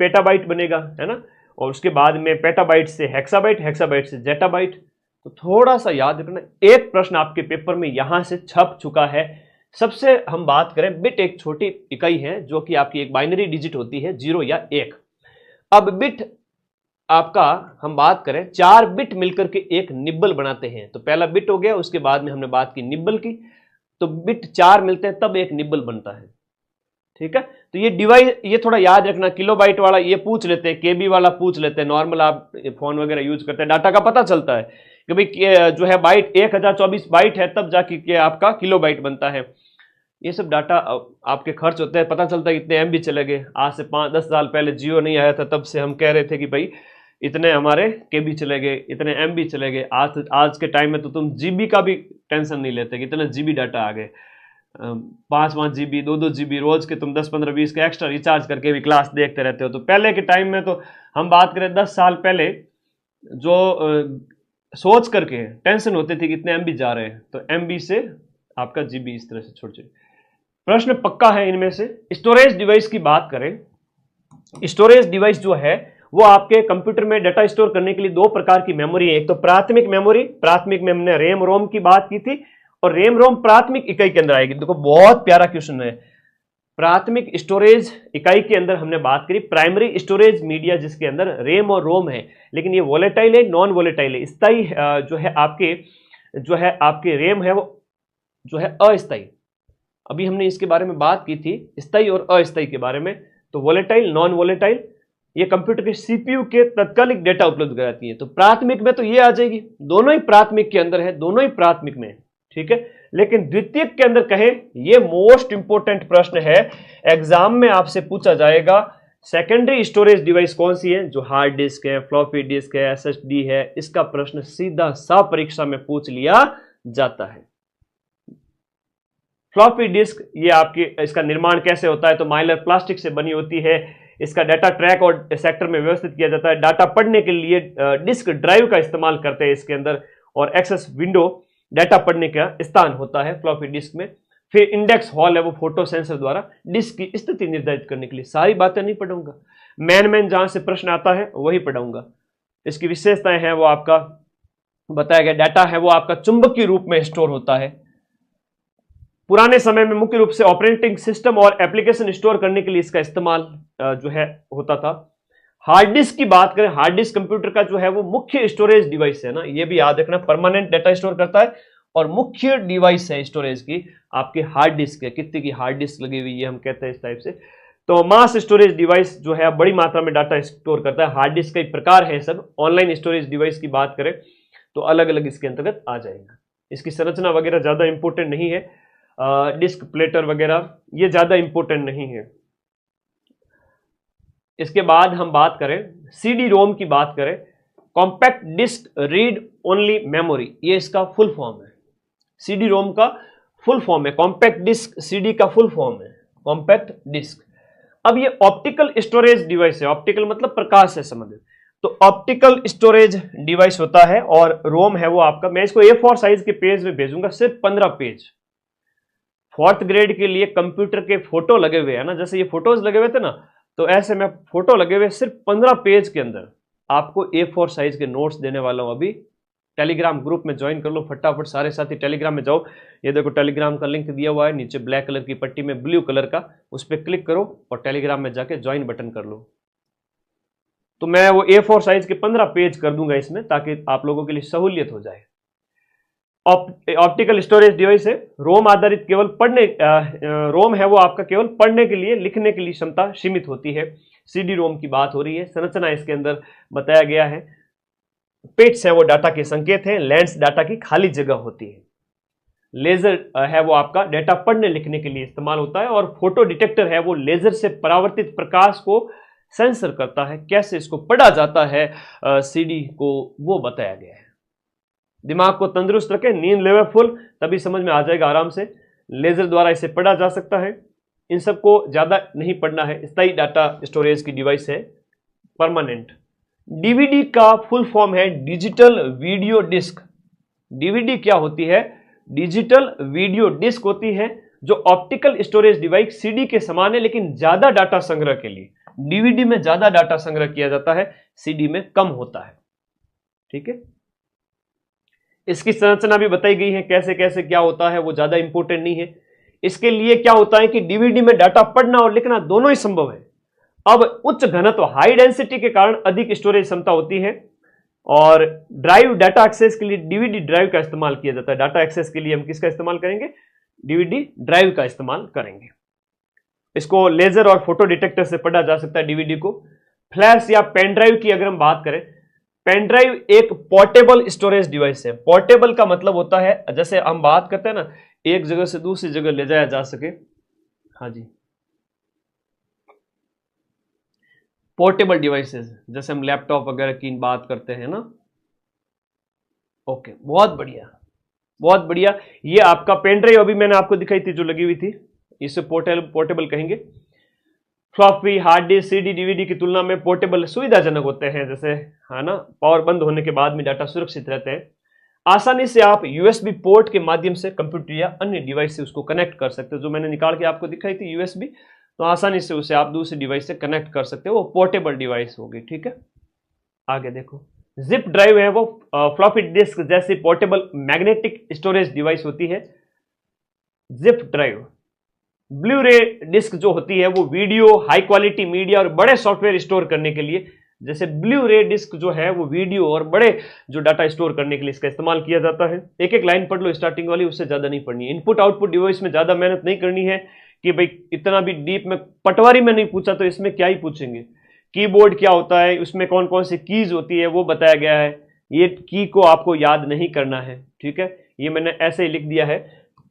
A: पेटाबाइट बनेगा, है ना। और उसके बाद में पेटाबाइट से हेक्साबाइट, हेक्साबाइट से जेटाबाइट। तो थोड़ा सा याद रखना, एक प्रश्न आपके पेपर में यहां से छप चुका है। सबसे हम बात करें, बिट एक छोटी इकाई है जो कि आपकी एक बाइनरी डिजिट होती है, 0 या 1। अब बिट आपका हम बात करें 4 बिट मिलकर के एक निब्बल बनाते हैं। तो पहला बिट हो गया, उसके बाद में हमने बात की निब्बल की, तो बिट 4 मिलते हैं तब एक निब्बल बनता है, ठीक है। तो ये डिवाइस, ये थोड़ा याद रखना, किलोबाइट वाला ये पूछ लेते हैं, केबी वाला पूछ लेते हैं, नॉर्मल आप फोन वगैरह यूज करते हैं, डाटा का पता चलता है कि भाई जो है बाइट 1024 बाइट है तब जाके के आपका किलोबाइट बनता है। ये सब डाटा आपके खर्च होते हैं, पता चलता है इतने एमबी चले गए। आज से 5-10 साल पहले जियो नहीं आया था, तब से हम कह रहे थे कि भाई इतने हमारे केबी चले गए, इतने एमबी चले गए। आज के टाइम में तो तुम जीबी का भी टेंशन नहीं लेते कि इतने जीबी डाटा आ गए। 5-5 जीबी, 2-2 जीबी रोज के तुम 10-15-20 के एक्स्ट्रा रिचार्ज करके भी क्लास देखते रहते हो। तो पहले के टाइम में तो हम बात करें 10 साल पहले, जो सोच करके टेंशन होती थी कि इतने एमबी जा रहे हैं, तो एमबी से आपका जीबी इस तरह से छोड़ जाए। प्रश्न पक्का है इनमें से। स्टोरेज डिवाइस की बात करें, स्टोरेज डिवाइस जो है वो आपके कंप्यूटर में डाटा स्टोर करने के लिए 2 प्रकार की मेमोरी है। एक तो प्राथमिक मेमोरी, प्राथमिक में हमने रैम रोम की बात की थी, और रैम रोम प्राथमिक इकाई के अंदर आएगी। देखो बहुत प्यारा क्वेश्चन है। प्राथमिक स्टोरेज इकाई के अंदर हमने बात करी प्राइमरी स्टोरेज मीडिया, जिसके अंदर रैम और रोम है, लेकिन ये वोलेटाइल है, नॉन वोलेटाइल है। स्थायी जो है आपके रैम है वो जो है अस्थायी। अभी हमने इसके बारे में बात की थी, स्थायी और अस्थायी के बारे में। तो वोलेटाइल, नॉन वोलेटाइल, ये कंप्यूटर के सीपीयू के तत्कालिक डेटा उपलब्ध कराती है। तो प्राथमिक में तो ये आ जाएगी, दोनों ही प्राथमिक के अंदर है, दोनों ही प्राथमिक में, ठीक है। लेकिन द्वितीयक के अंदर कहें, ये मोस्ट इंपोर्टेंट प्रश्न है, एग्जाम में आपसे पूछा जाएगा, सेकेंडरी स्टोरेज डिवाइस कौन सी है, जो हार्ड डिस्क है, फ्लॉपी डिस्क है, एसएसडी है। इसका प्रश्न सीधा सा परीक्षा में पूछ लिया जाता है। फ्लॉपी डिस्क, ये आपकी, इसका निर्माण कैसे होता है, तो माइलर प्लास्टिक से बनी होती है। इसका डाटा ट्रैक और सेक्टर में व्यवस्थित किया जाता है। डाटा पढ़ने के लिए डिस्क ड्राइव का इस्तेमाल करते हैं इसके अंदर, और एक्सेस विंडो डाटा पढ़ने का स्थान होता है फ्लॉपी डिस्क में। फिर इंडेक्स हॉल है वो फोटो सेंसर द्वारा डिस्क की स्थिति निर्धारित करने के लिए। सारी बातें नहीं पढ़ूंगा, मैन जहां से प्रश्न आता है वही पढ़ाऊंगा। इसकी विशेषताएं हैं वो आपका बताया गया। डाटा है वो आपका चुंबकीय रूप में स्टोर होता है। पुराने समय में मुख्य रूप से ऑपरेटिंग सिस्टम और एप्लीकेशन स्टोर करने के लिए इसका इस्तेमाल जो है होता था। हार्ड डिस्क की बात करें, हार्ड डिस्क कंप्यूटर का जो है वो मुख्य स्टोरेज डिवाइस है ना, ये भी याद रखना, परमानेंट डाटा स्टोर करता है और मुख्य डिवाइस है स्टोरेज की आपकी हार्ड डिस्क है। कितने की हार्ड डिस्क लगी हुई है हम कहते हैं इस टाइप से। तो मास स्टोरेज डिवाइस जो है बड़ी मात्रा में डाटा स्टोर करता है। हार्ड डिस्क का एक प्रकार है सब। ऑनलाइन स्टोरेज डिवाइस की बात करें तो अलग अलग इसके अंतर्गत आ जाएगा। इसकी संरचना वगैरह ज्यादा इंपॉर्टेंट नहीं है, डिस्क प्लेटर वगैरह ये ज्यादा इंपॉर्टेंट नहीं है। इसके बाद हम बात करें सीडी रोम की बात करें, compact disc read only memory, ये इसका फुल फॉर्म है। सीडी रोम का फुल फॉर्म है, कॉम्पैक्ट डिस्क सीडी का फुल फॉर्म है कॉम्पैक्ट डिस्क। अब ये ऑप्टिकल स्टोरेज डिवाइस है, ऑप्टिकल मतलब प्रकाश से संबंधित। तो ऑप्टिकल स्टोरेज डिवाइस होता है और रोम है वो आपका, मैं इसको A4 साइज के पेज में भेजूंगा, सिर्फ 15 पेज। 4th ग्रेड के लिए कंप्यूटर के फोटो लगे हुए हैं ना, जैसे ये फोटोज लगे हुए थे ना, तो ऐसे में फोटो लगे हुए सिर्फ 15 पेज के अंदर आपको A4 साइज के नोट्स देने वाला हूं। अभी टेलीग्राम ग्रुप में ज्वाइन कर लो फटाफट, सारे साथी टेलीग्राम में जाओ। ये देखो टेलीग्राम का लिंक दिया हुआ है नीचे ब्लैक कलर की पट्टी में, ब्लू कलर का, उस पर क्लिक करो और टेलीग्राम में जाके ज्वाइन बटन कर लो। तो मैं वो A4 साइज के 15 पेज कर दूंगा इसमें, ताकि आप लोगों के लिए सहूलियत हो जाए। ऑप्टिकल स्टोरेज डिवाइस है, रोम आधारित, केवल पढ़ने, रोम है वो आपका केवल पढ़ने के लिए, लिखने के लिए क्षमता सीमित होती है। सीडी रोम की बात हो रही है। संरचना इसके अंदर बताया गया है। पिट्स है वो डाटा के संकेत हैं, लेंस डाटा की खाली जगह होती है। लेजर है वो आपका डाटा पढ़ने लिखने के लिए इस्तेमाल होता है, और फोटो डिटेक्टर है वो लेजर से परावर्तित प्रकाश को सेंसर करता है। कैसे इसको पढ़ा जाता है सीडी को, वो बताया गया है। दिमाग को तंदुरुस्त रखें, नींद लेवे फुल, तभी समझ में आ जाएगा आराम से। लेजर द्वारा इसे पढ़ा जा सकता है। इन सबको ज्यादा नहीं पढ़ना है। स्थायी डाटा स्टोरेज की डिवाइस है, परमानेंट। डीवीडी का फुल फॉर्म है डिजिटल वीडियो डिस्क। डीवीडी क्या होती है? डिजिटल वीडियो डिस्क होती है, जो ऑप्टिकल स्टोरेज डिवाइस सीडी के समान है, लेकिन ज्यादा डाटा संग्रह के लिए। डीवीडी में ज्यादा डाटा संग्रह किया जाता है, सीडी में कम होता है। ठीक है, इसकी संरचना भी बताई गई है, कैसे कैसे क्या होता है, वो ज्यादा इंपॉर्टेंट नहीं है। इसके लिए क्या होता है कि डीवीडी में डाटा पढ़ना और लिखना दोनों ही संभव है। अब उच्च घनत्व हाई डेंसिटी के कारण अधिक स्टोरेज क्षमता होती है, और ड्राइव डाटा एक्सेस के लिए डीवीडी ड्राइव का इस्तेमाल किया जाता है। डाटा एक्सेस के लिए हम किसका इस्तेमाल करेंगे? डीवीडी ड्राइव का इस्तेमाल करेंगे। इसको लेजर और फोटो डिटेक्टर से पढ़ा जा सकता है डीवीडी को। फ्लैश या पेन ड्राइव की अगर हम बात करें, पेन ड्राइव एक पोर्टेबल स्टोरेज डिवाइस है। पोर्टेबल का मतलब होता है, जैसे हम बात करते हैं ना, एक जगह से दूसरी जगह ले जाया जा सके। हाँ जी, पोर्टेबल डिवाइसेस, जैसे हम लैपटॉप वगैरह की बात करते हैं ना। ओके, बहुत बढ़िया बहुत बढ़िया। ये आपका पेन ड्राइव अभी मैंने आपको दिखाई थी जो लगी हुई थी, इसे पोर्टेबल कहेंगे। Floppy, hard disk, CD, DVD की तुलना में पोर्टेबल सुविधाजनक होते हैं, जैसे है ना, पावर बंद होने के बाद में डाटा सुरक्षित रहते हैं। आसानी से आप यूएसबी पोर्ट के माध्यम से कंप्यूटर या अन्य डिवाइस से उसको कनेक्ट कर सकते हो। जो मैंने निकाल के आपको दिखाई थी यूएसबी, तो आसानी से उसे आप दूसरी डिवाइस से कनेक्ट कर सकते हो, वो पोर्टेबल डिवाइस होगी। ठीक है, आगे देखो, जिप ड्राइव है वो फ्लॉपी डिस्क जैसी पोर्टेबल मैग्नेटिक स्टोरेज डिवाइस होती है। जिप ड्राइव, ब्लू रे डिस्क जो होती है वो वीडियो, हाई क्वालिटी मीडिया और बड़े सॉफ्टवेयर स्टोर करने के लिए, जैसे ब्लू रे डिस्क जो है वो वीडियो और बड़े जो डाटा स्टोर करने के लिए इसका इस्तेमाल किया जाता है। एक एक लाइन पढ़ लो स्टार्टिंग वाली, उससे ज्यादा नहीं पढ़नी है। इनपुट आउटपुट डिवाइस में ज्यादा मेहनत नहीं करनी है कि भाई इतना भी डीप में, पटवारी में नहीं पूछा तो इसमें क्या ही पूछेंगे। कीबोर्ड क्या होता है, उसमें कौन कौन सी कीज होती है वो बताया गया है, ये की को आपको याद नहीं करना है। ठीक है, ये मैंने ऐसे ही लिख दिया है।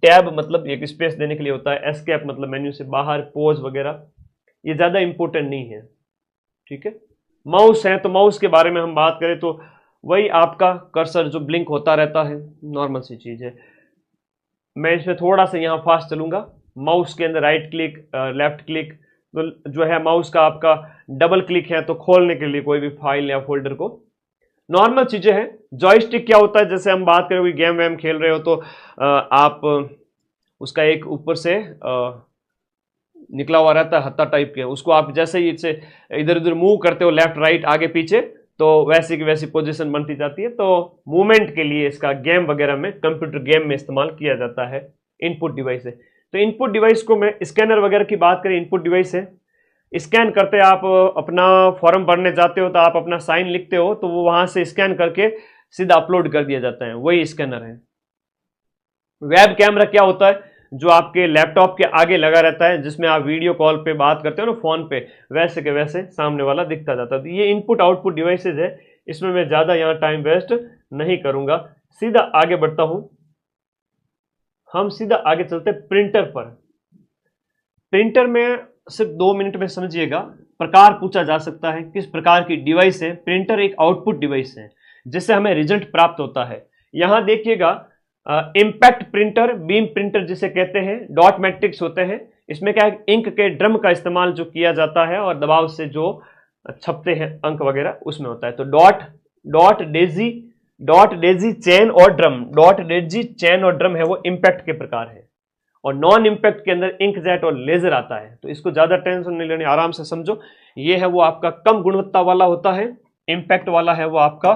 A: टैब मतलब एक स्पेस देने के लिए होता है, एस्केप मतलब मेन्यू से बाहर, पोज वगैरह, ये ज्यादा इंपॉर्टेंट नहीं है। ठीक है, माउस है तो माउस के बारे में हम बात करें तो वही आपका कर्सर जो ब्लिंक होता रहता है, नॉर्मल सी चीज है। मैं इसमें थोड़ा सा यहाँ फास्ट चलूंगा। माउस के अंदर राइट क्लिक, लेफ्ट क्लिक, तो जो है माउस का आपका डबल क्लिक है तो खोलने के लिए कोई भी फाइल या फोल्डर को, नॉर्मल चीजें हैं। जॉयस्टिक क्या होता है, जैसे हम बात करें कोई गेम वैम खेल रहे हो तो आप उसका एक ऊपर से निकला हुआ रहता है हत्था टाइप के, उसको आप जैसे ही इसे इधर उधर मूव करते हो, लेफ्ट राइट आगे पीछे, तो वैसी की वैसी पोजीशन बनती जाती है। तो मूवमेंट के लिए इसका गेम वगैरह में, कंप्यूटर गेम में इस्तेमाल किया जाता है। इनपुट डिवाइस है, तो इनपुट डिवाइस को मैं स्कैनर वगैरह की बात करें, इनपुट डिवाइस है। स्कैन करते आप अपना फॉर्म भरने जाते हो तो आप अपना साइन लिखते हो, तो वो वहां से स्कैन करके सीधा अपलोड कर दिया जाता है, वही स्कैनर है। वेब कैमरा क्या होता है, जो आपके लैपटॉप के आगे लगा रहता है, जिसमें आप वीडियो कॉल पे बात करते हो ना फोन पे, वैसे के वैसे सामने वाला दिखता जाता है। तो ये इनपुट आउटपुट डिवाइसेज है, इसमें मैं ज्यादा यहाँ टाइम वेस्ट नहीं करूंगा, सीधा आगे बढ़ता हूं। हम सीधा आगे चलते प्रिंटर पर। प्रिंटर में सिर्फ 2 मिनट में समझिएगा। प्रकार पूछा जा सकता है, किस प्रकार की डिवाइस है। प्रिंटर एक आउटपुट डिवाइस है जिससे हमें रिजल्ट प्राप्त होता है। यहां देखिएगा, इंपैक्ट प्रिंटर, बीम प्रिंटर जिसे कहते हैं, डॉट मैट्रिक्स होते हैं। इसमें क्या है, इंक के ड्रम का इस्तेमाल जो किया जाता है और दबाव से जो छपते हैं अंक वगैरह, उसमें होता है। तो डॉट डेजी चैन और ड्रम, डॉट डेजी चैन और ड्रम है वो इंपैक्ट के प्रकार है। और नॉन इंपैक्ट के अंदर इंकजेट और लेजर आता है। तो इसको ज्यादा टेंशन नहीं लेनी, आराम से समझो। ये है वो आपका कम गुणवत्ता वाला होता है, इंपैक्ट वाला है वो आपका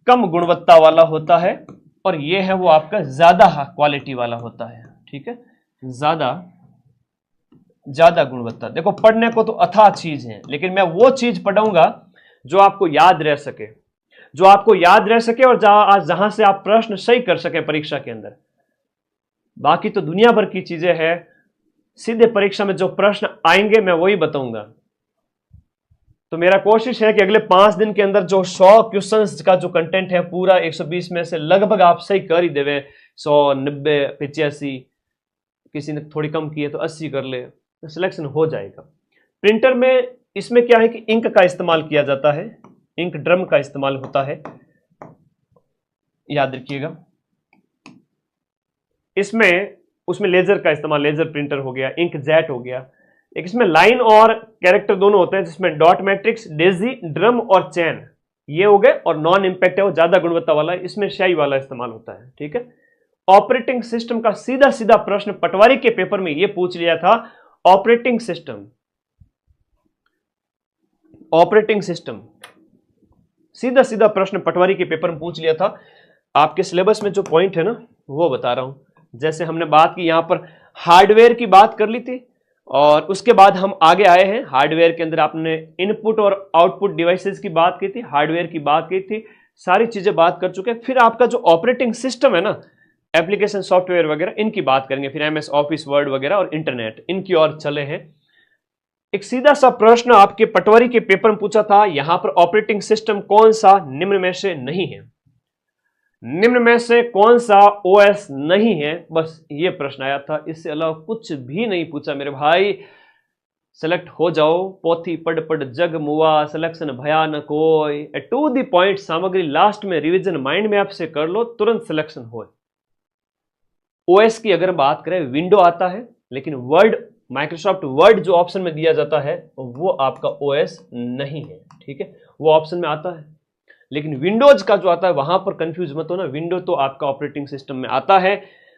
A: कम गुणवत्ता वाला होता है, और ये है वो आपका ज्यादा क्वालिटी वाला होता है। ठीक है, ज्यादा गुणवत्ता। देखो, पढ़ने को तो अथाह चीज है, लेकिन मैं वो चीज पढ़ाऊंगा जो आपको याद रह सके, और जहां से आप प्रश्न सही कर सके परीक्षा के अंदर। बाकी तो दुनिया भर की चीजें हैं, सीधे परीक्षा में जो प्रश्न आएंगे मैं वही बताऊंगा। तो मेरा कोशिश है कि अगले 5 दिन के अंदर जो 100 क्वेश्चंस का जो कंटेंट है पूरा 120 में से लगभग आप सही कर ही देवे। 100, 90, 85, किसी ने थोड़ी कम की है तो 80 कर ले, तो सिलेक्शन हो जाएगा। प्रिंटर में इसमें क्या है कि इंक का इस्तेमाल किया जाता है, इंक ड्रम का इस्तेमाल होता है, याद रखिएगा। उसमें लेजर का इस्तेमाल, लेजर प्रिंटर हो गया, इंक जेट हो गया। एक इसमें लाइन और कैरेक्टर दोनों होते हैं, जिसमें डॉट मैट्रिक्स, डेजी, ड्रम और चैन ये हो गए। और नॉन इंपैक्ट है वो ज्यादा गुणवत्ता वाला है, इसमें स्याही वाला इस्तेमाल होता है। ठीक है, ऑपरेटिंग सिस्टम का सीधा सीधा प्रश्न पटवारी के पेपर में यह पूछ लिया था। ऑपरेटिंग सिस्टम सीधा सीधा प्रश्न पटवारी के पेपर में पूछ लिया था। आपके सिलेबस में जो पॉइंट है ना वो बता रहा हूं। जैसे हमने बात की यहां पर हार्डवेयर की बात कर ली थी और उसके बाद हम आगे आए हैं। हार्डवेयर के अंदर आपने इनपुट और आउटपुट डिवाइसेस की बात की थी, हार्डवेयर की बात की थी, सारी चीजें बात कर चुके हैं। फिर आपका जो ऑपरेटिंग सिस्टम है ना, एप्लीकेशन सॉफ्टवेयर वगैरह, इनकी बात करेंगे। फिर एमएस ऑफिस वर्ड वगैरह और इंटरनेट, इनकी ओर चले हैं। एक सीधा सा प्रश्न आपके पटवारी के पेपर में पूछा था, यहां पर ऑपरेटिंग सिस्टम कौन सा निम्न में से नहीं है, निम्न में से कौन सा ओएस नहीं है, बस ये प्रश्न आया था। इससे अलावा कुछ भी नहीं पूछा मेरे भाई। सेलेक्ट हो जाओ, पोथी पढ़ पढ़ जग मुआ, सिलेक्शन भया न कोई, टू द पॉइंट सामग्री लास्ट में रिवीजन माइंड मैप से कर लो, तुरंत सिलेक्शन हो। ओएस की अगर बात करें, विंडो आता है, लेकिन वर्ड, माइक्रोसॉफ्ट वर्ड जो ऑप्शन में दिया जाता है वो आपका ओएस नहीं है, ठीक है, वो ऑप्शन में आता है। लेकिन विंडोज का जो आता है वहां पर कंफ्यूज मत हो ना, विंडो तो आपका ऑपरेटिंग सिस्टम में आता है,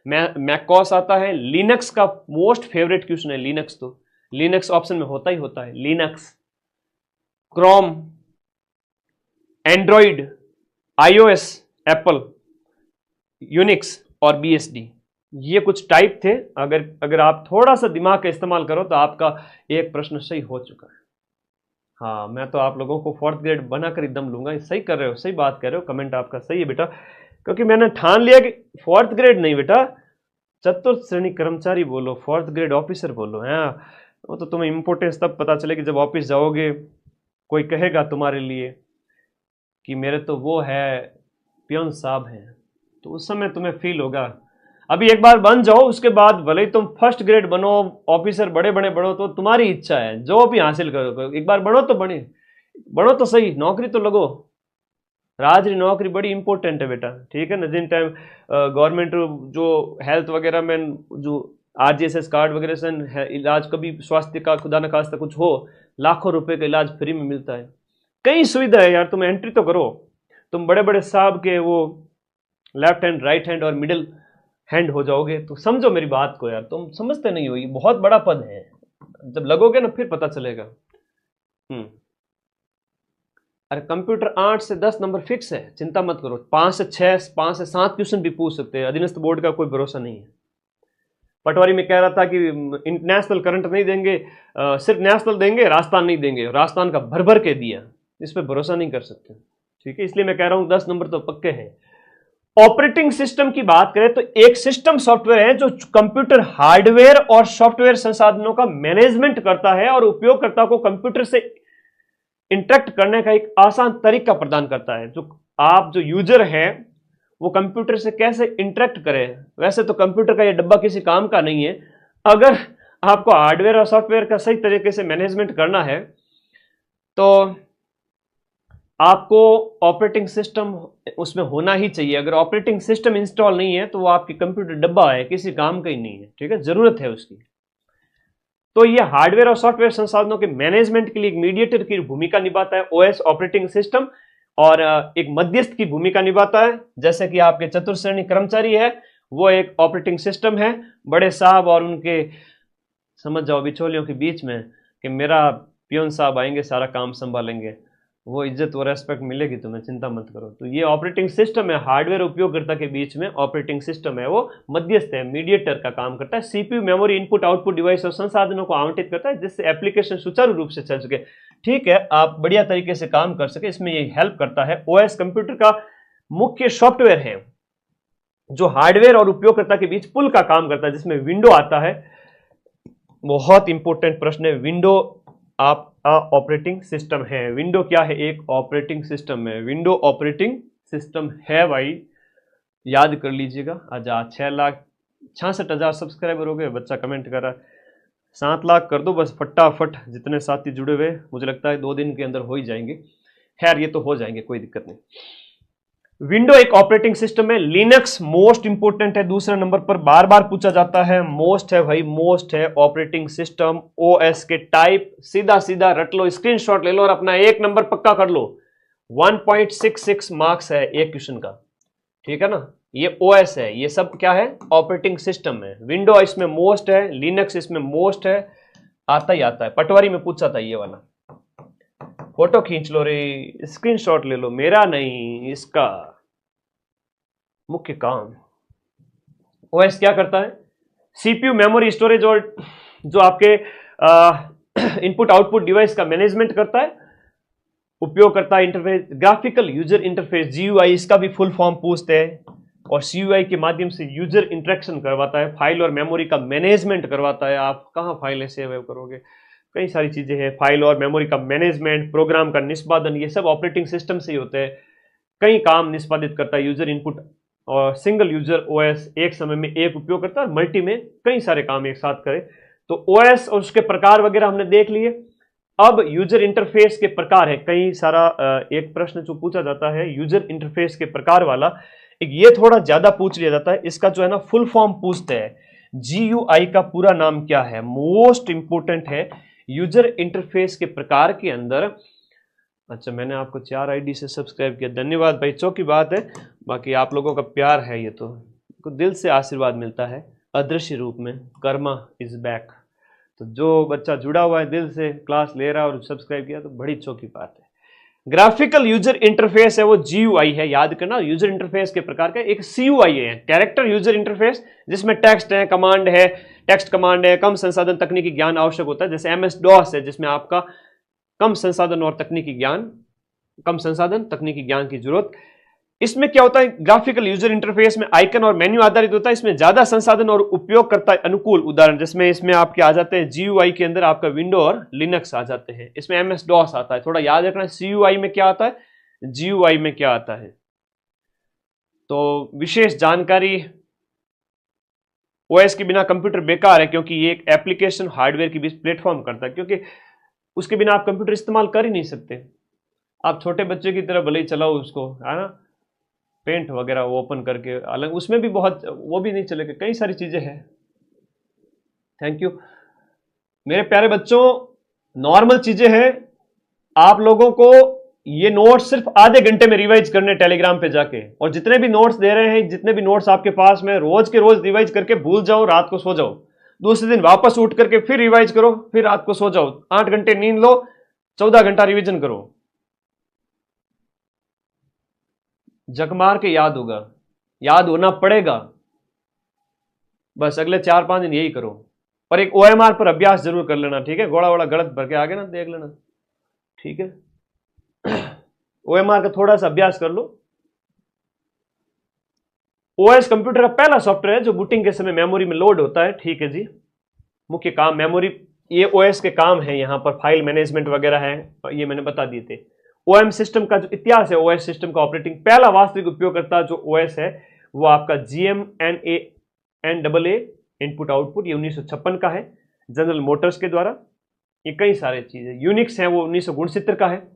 A: मैकओएस आता है, लिनक्स का मोस्ट फेवरेट क्वेश्चन है। लिनक्स तो लिनक्स ऑप्शन में होता ही होता है। Linux, Chrome, Android, iOS, Apple, Unix और बीएसडी, ये कुछ टाइप थे। अगर आप थोड़ा सा दिमाग का इस्तेमाल करो तो आपका एक प्रश्न सही हो चुका है। हाँ, मैं तो आप लोगों को 4th ग्रेड बनाकर एकदम लूंगा। सही कर रहे हो, सही बात कर रहे हो, कमेंट आपका सही है बेटा, क्योंकि मैंने ठान लिया कि 4th ग्रेड नहीं बेटा, चतुर्थ श्रेणी कर्मचारी बोलो, 4th ग्रेड ऑफिसर बोलो। हाँ, वो तो तुम्हें इंपॉर्टेंस तब पता चलेगी जब ऑफिस जाओगे, कोई कहेगा तुम्हारे लिए कि मेरे तो वो है पियोन साहब हैं, तो उस समय तुम्हें फील होगा। अभी एक बार बन जाओ, उसके बाद भले ही तुम 1st ग्रेड बनो, ऑफिसर बड़े बड़े बनो, तो तुम्हारी इच्छा है, जो भी हासिल करो। एक बार बनो तो बनो तो सही, नौकरी तो लगो। राजरी नौकरी बड़ी इंपॉर्टेंट है बेटा, ठीक है ना। जिन टाइम गवर्नमेंट जो हेल्थ वगैरह में जो आरजीएसएस कार्ड वगैरह से इलाज, कभी स्वास्थ्य का खुदा न खास्ता कुछ हो, लाखों रुपए का इलाज फ्री में मिलता है। कई सुविधा है यार, तुम एंट्री तो करो। तुम बड़े बड़े साहब के वो लेफ्ट हैंड, राइट हैंड और मिडिल हैंड हो जाओगे, तो समझो मेरी बात को यार, तुम समझते नहीं हो, ये बहुत बड़ा पद है। जब लगोगे ना फिर पता चलेगा। अरे कंप्यूटर 8 से 10 नंबर फिक्स है, चिंता मत करो। 5 से 6, 5 से 7 क्वेश्चन भी पूछ सकते हैं। अधीनस्थ बोर्ड का कोई भरोसा नहीं है। पटवारी में कह रहा था कि इंटरनेशनल करंट नहीं देंगे, सिर्फ नेशनल देंगे, राजस्थान नहीं देंगे। राजस्थान का भर भर के दिया, इस पर भरोसा नहीं कर सकते, ठीक है। इसलिए मैं कह रहा हूं 10 नंबर तो पक्के हैं। ऑपरेटिंग सिस्टम की बात करें तो एक सिस्टम सॉफ्टवेयर है जो कंप्यूटर हार्डवेयर और सॉफ्टवेयर संसाधनों का मैनेजमेंट करता है और उपयोगकर्ता को कंप्यूटर से इंटरेक्ट करने का एक आसान तरीका प्रदान करता है। जो आप जो यूजर है वो कंप्यूटर से कैसे इंटरेक्ट करें। वैसे तो कंप्यूटर का ये डब्बा किसी काम का नहीं है। अगर आपको हार्डवेयर और सॉफ्टवेयर का सही तरीके से मैनेजमेंट करना है तो आपको ऑपरेटिंग सिस्टम उसमें होना ही चाहिए। अगर ऑपरेटिंग सिस्टम इंस्टॉल नहीं है तो वो आपकी कंप्यूटर डब्बा है, किसी काम का ही नहीं है, ठीक है, जरूरत है उसकी। तो ये हार्डवेयर और सॉफ्टवेयर संसाधनों के मैनेजमेंट के लिए एक मीडिएटर की भूमिका निभाता है ओएस ऑपरेटिंग सिस्टम, और एक मध्यस्थ की भूमिका निभाता है। जैसे कि आपके चतुर्थ श्रेणी कर्मचारी है, वो एक ऑपरेटिंग सिस्टम है। बड़े साहब और उनके, समझ जाओ, बिचौलियों के बीच में कि मेरा पियोन साहब आएंगे, सारा काम संभालेंगे, वो इज्जत और रेस्पेक्ट मिलेगी तुम्हें, चिंता मत करो। तो ये ऑपरेटिंग सिस्टम है, हार्डवेयर उपयोगकर्ता के बीच में ऑपरेटिंग सिस्टम है, वो मध्यस्थ है, मीडिएटर का काम करता है। CPU, memory, input output device और संसाधनों को आवंटित करता है जिससे एप्लीकेशन सुचारू रूप से चल सके, ठीक है, आप बढ़िया तरीके से काम कर सके, इसमें ये हेल्प करता है। ओएस कंप्यूटर का मुख्य सॉफ्टवेयर है जो हार्डवेयर और उपयोगकर्ता के बीच पुल का काम करता है, जिसमें विंडो आता है। बहुत इंपॉर्टेंट प्रश्न है, विंडो आपका ऑपरेटिंग सिस्टम है। विंडो क्या है? एक ऑपरेटिंग सिस्टम है। विंडो ऑपरेटिंग सिस्टम है भाई, याद कर लीजिएगा। आज 6,66,000 सब्सक्राइबर हो गए। बच्चा कमेंट कर रहा है 7 लाख कर दो बस फटाफट। जितने साथी जुड़े हुए, मुझे लगता है 2 दिन के अंदर हो ही जाएंगे। खैर ये तो हो जाएंगे, कोई दिक्कत नहीं। विंडो एक ऑपरेटिंग सिस्टम है। लिनक्स मोस्ट इंपोर्टेंट है, दूसरे नंबर पर बार बार पूछा जाता है। मोस्ट है भाई, मोस्ट है ऑपरेटिंग सिस्टम। ओएस के टाइप सीधा सीधा रट लो, स्क्रीनशॉट ले लो और अपना 1 नंबर पक्का कर लो। 1.66 मार्क्स है एक क्वेश्चन का, ठीक है ना। ये ओएस है, ये सब क्या है, ऑपरेटिंग सिस्टम है। विंडो इसमें मोस्ट है, लिनक्स इसमें मोस्ट है, आता ही आता है। पटवारी में पूछा था ये वाला। फोटो खींच लो रे, स्क्रीनशॉट ले लो, मेरा नहीं, इसका मुख्य काम। ओएस क्या करता है, सीपीयू, मेमोरी, स्टोरेज और जो आपके इनपुट आउटपुट डिवाइस का मैनेजमेंट करता है। उपयोगकर्ता interface, graphical user interface, GUI, इसका भी फुल फॉर्म पूछते हैं। और सीयूआई के माध्यम से यूजर इंटरेक्शन करवाता है, फाइल और मेमोरी का मैनेजमेंट करवाता है। आप कहाँ फाइलें सेव करोगे, कई सारी चीजें हैं। फाइल और मेमोरी का मैनेजमेंट, प्रोग्राम का निष्पादन, ये सब ऑपरेटिंग सिस्टम से ही होते हैं। कई काम निष्पादित करता है यूजर इनपुट, और सिंगल यूजर ओएस एक समय में एक उपयोग करता है, मल्टी में कई सारे काम एक साथ करे। तो ओएस और उसके प्रकार वगैरह हमने देख लिए। अब यूजर इंटरफेस के प्रकार है, कई सारा एक प्रश्न जो पूछा जाता है यूजर इंटरफेस के प्रकार वाला, एक ये थोड़ा ज्यादा पूछ लिया जाता है। इसका जो है ना फुल फॉर्म पूछते हैं, जीयूआई का पूरा नाम क्या है, मोस्ट इंपोर्टेंट है यूजर इंटरफेस के प्रकार के अंदर। अच्छा, मैंने आपको 4 आईडी से सब्सक्राइब किया, धन्यवाद भाई, चौकी बात है। बाकी आप लोगों का प्यार है, ये तो दिल से आशीर्वाद मिलता है अदृश्य रूप में। Karma is back. तो जो बच्चा जुड़ा हुआ है दिल से, क्लास ले रहा है और सब्सक्राइब किया, तो बड़ी चौकी बात है। ग्राफिकल यूजर इंटरफेस है वो जीयूआई है, याद करना। यूजर इंटरफेस के प्रकार का एक सीयूआई है, कैरेक्टर यूजर इंटरफेस, जिसमें टेक्स्ट है, कमांड है, टेक्स्ट कमांड है, कम संसाधन तकनीकी ज्ञान आवश्यक होता है। जैसे एमएस डॉस है, जिसमें आपका कम संसाधन और तकनीकी ज्ञान, कम संसाधन तकनीकी ज्ञान की जरूरत। इसमें क्या होता है, ग्राफिकल यूजर इंटरफेस में आइकन और मेन्यू आधारित होता है। इसमें ज्यादा संसाधन और उपयोग करता है अनुकूल। उदाहरण जिसमें इसमें आपके आ जाते हैं, जीयूआई के अंदर आपका विंडो और लिनक्स आ जाते हैं। इसमें एमएस डॉस आता है, थोड़ा याद रखना सीयूआई में क्या आता है, जीयूआई में क्या आता है। तो विशेष जानकारी, ओएस के बिना कंप्यूटर बेकार है, क्योंकि ये एक एप्लीकेशन हार्डवेयर की बीच प्लेटफॉर्म करता है, क्योंकि उसके बिना आप कंप्यूटर इस्तेमाल कर ही नहीं सकते। आप छोटे बच्चे की तरह भले ही चलाओ उसको, है ना, पेंट वगैरह ओपन करके, अलग उसमें भी बहुत, वो भी नहीं चलेगा, कई सारी चीजें हैं। थैंक यू मेरे प्यारे बच्चों, नॉर्मल चीजें हैं। आप लोगों को ये नोट्स सिर्फ आधे घंटे में रिवाइज करने टेलीग्राम पे जाके, और जितने भी नोट्स दे रहे हैं, जितने भी नोट्स आपके पास में, रोज के रोज रिवाइज करके भूल जाओ, रात को सो जाओ, दूसरे दिन वापस उठ करके फिर रिवाइज करो, फिर रात को सो जाओ, 8 घंटे नींद लो, 14 घंटा रिवीजन करो। जगमार के याद होगा, याद होना पड़ेगा। बस अगले 4-5 दिन यही करो, पर एक ओएमआर पर अभ्यास जरूर कर लेना, ठीक है। गोड़ा वोड़ा गलत भर के आगे ना देख लेना, ठीक है। ओएमआर का थोड़ा सा अभ्यास कर लो। ओएस कंप्यूटर का पहला सॉफ्टवेयर है जो बूटिंग के समय मेमोरी में लोड होता है, ठीक है जी। मुख्य काम मेमोरी, ये ओएस के काम है, यहां पर फाइल मैनेजमेंट वगैरह है, ये मैंने बता दिए थे। ओएम सिस्टम का जो इतिहास है, ओएस सिस्टम का ऑपरेटिंग, पहला वास्तविक उपयोगकर्ता जो ओएस है वो आपका GMNA इनपुट आउटपुट, ये 1956 का है, जनरल मोटर्स के द्वारा। ये कई सारे चीजें, यूनिक्स है वो 1969 का है,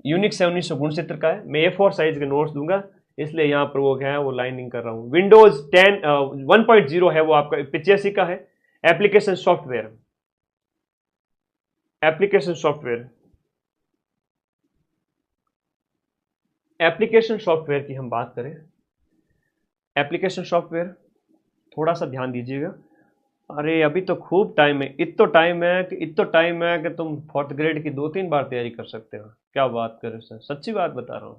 A: यूनिक्स है 1969 का है। मैं A4 साइज के नोट्स दूंगा, इसलिए यहां पर वो है वो लाइनिंग कर रहा हूं। विंडोज 10 1.0 है वो आपका 85 का है। Application software, application software, application software की हम बात करें, एप्लीकेशन सॉफ्टवेयर थोड़ा सा ध्यान दीजिएगा। अरे अभी तो खूब टाइम है, इतो टाइम है कि तुम 4th ग्रेड की 2-3 बार तैयारी कर सकते हो। क्या बात कर रहे हो सर, सच्ची बात बता रहा हूं।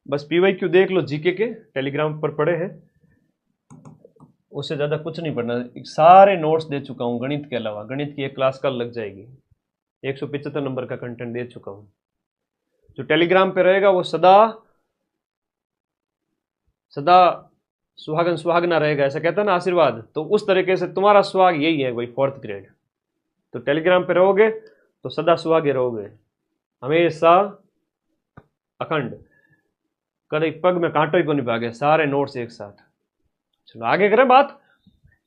A: बस PYQ देख लो, जीके के टेलीग्राम पर पड़े हैं, उससे ज्यादा कुछ नहीं पढ़ना। सारे नोट्स दे चुका हूं गणित के अलावा, गणित की एक क्लास कल लग जाएगी, 175 नंबर का कंटेंट दे चुका हूं। जो टेलीग्राम पे रहेगा वो सदा सदा सुहागन सुहागना रहेगा, ऐसा कहता है ना आशीर्वाद, तो उस तरीके से तुम्हारा सुहाग यही है भाई, 4th ग्रेड। तो टेलीग्राम पे रहोगे तो सदा सुहागे रहोगे, हमेशा अखंड, कभी पग में कांटो ही को नहीं भागे, सारे नोट्स एक साथ। चलो आगे करें बात।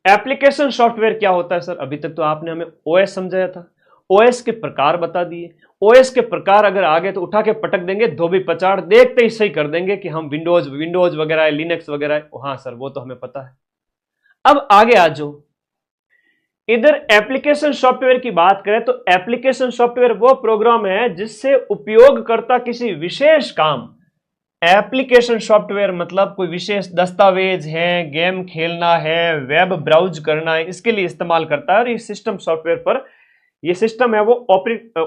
A: एप्लीकेशन सॉफ्टवेयर क्या होता है सर, अभी तक तो आपने हमें ओएस समझाया था, ओएस के प्रकार बता दिए। ओएस के प्रकार अगर आगे तो उठा के पटक देंगे, धोबी पचाड़ देखते ही सही कर देंगे कि हम विंडोज वगैरह है, लिनक्स वगैरह है। हाँ सर वो तो हमें पता है। अब आगे आ जाओ, इधर एप्लीकेशन सॉफ्टवेयर की बात करें तो एप्लीकेशन सॉफ्टवेयर वो प्रोग्राम है जिससे उपयोगकर्ता किसी विशेष काम एप्लीकेशन सॉफ्टवेयर मतलब कोई विशेष दस्तावेज है, गेम खेलना है, वेब ब्राउज करना है, इसके लिए इस्तेमाल करता है। और ये सिस्टम सॉफ्टवेयर पर, ये सिस्टम है वो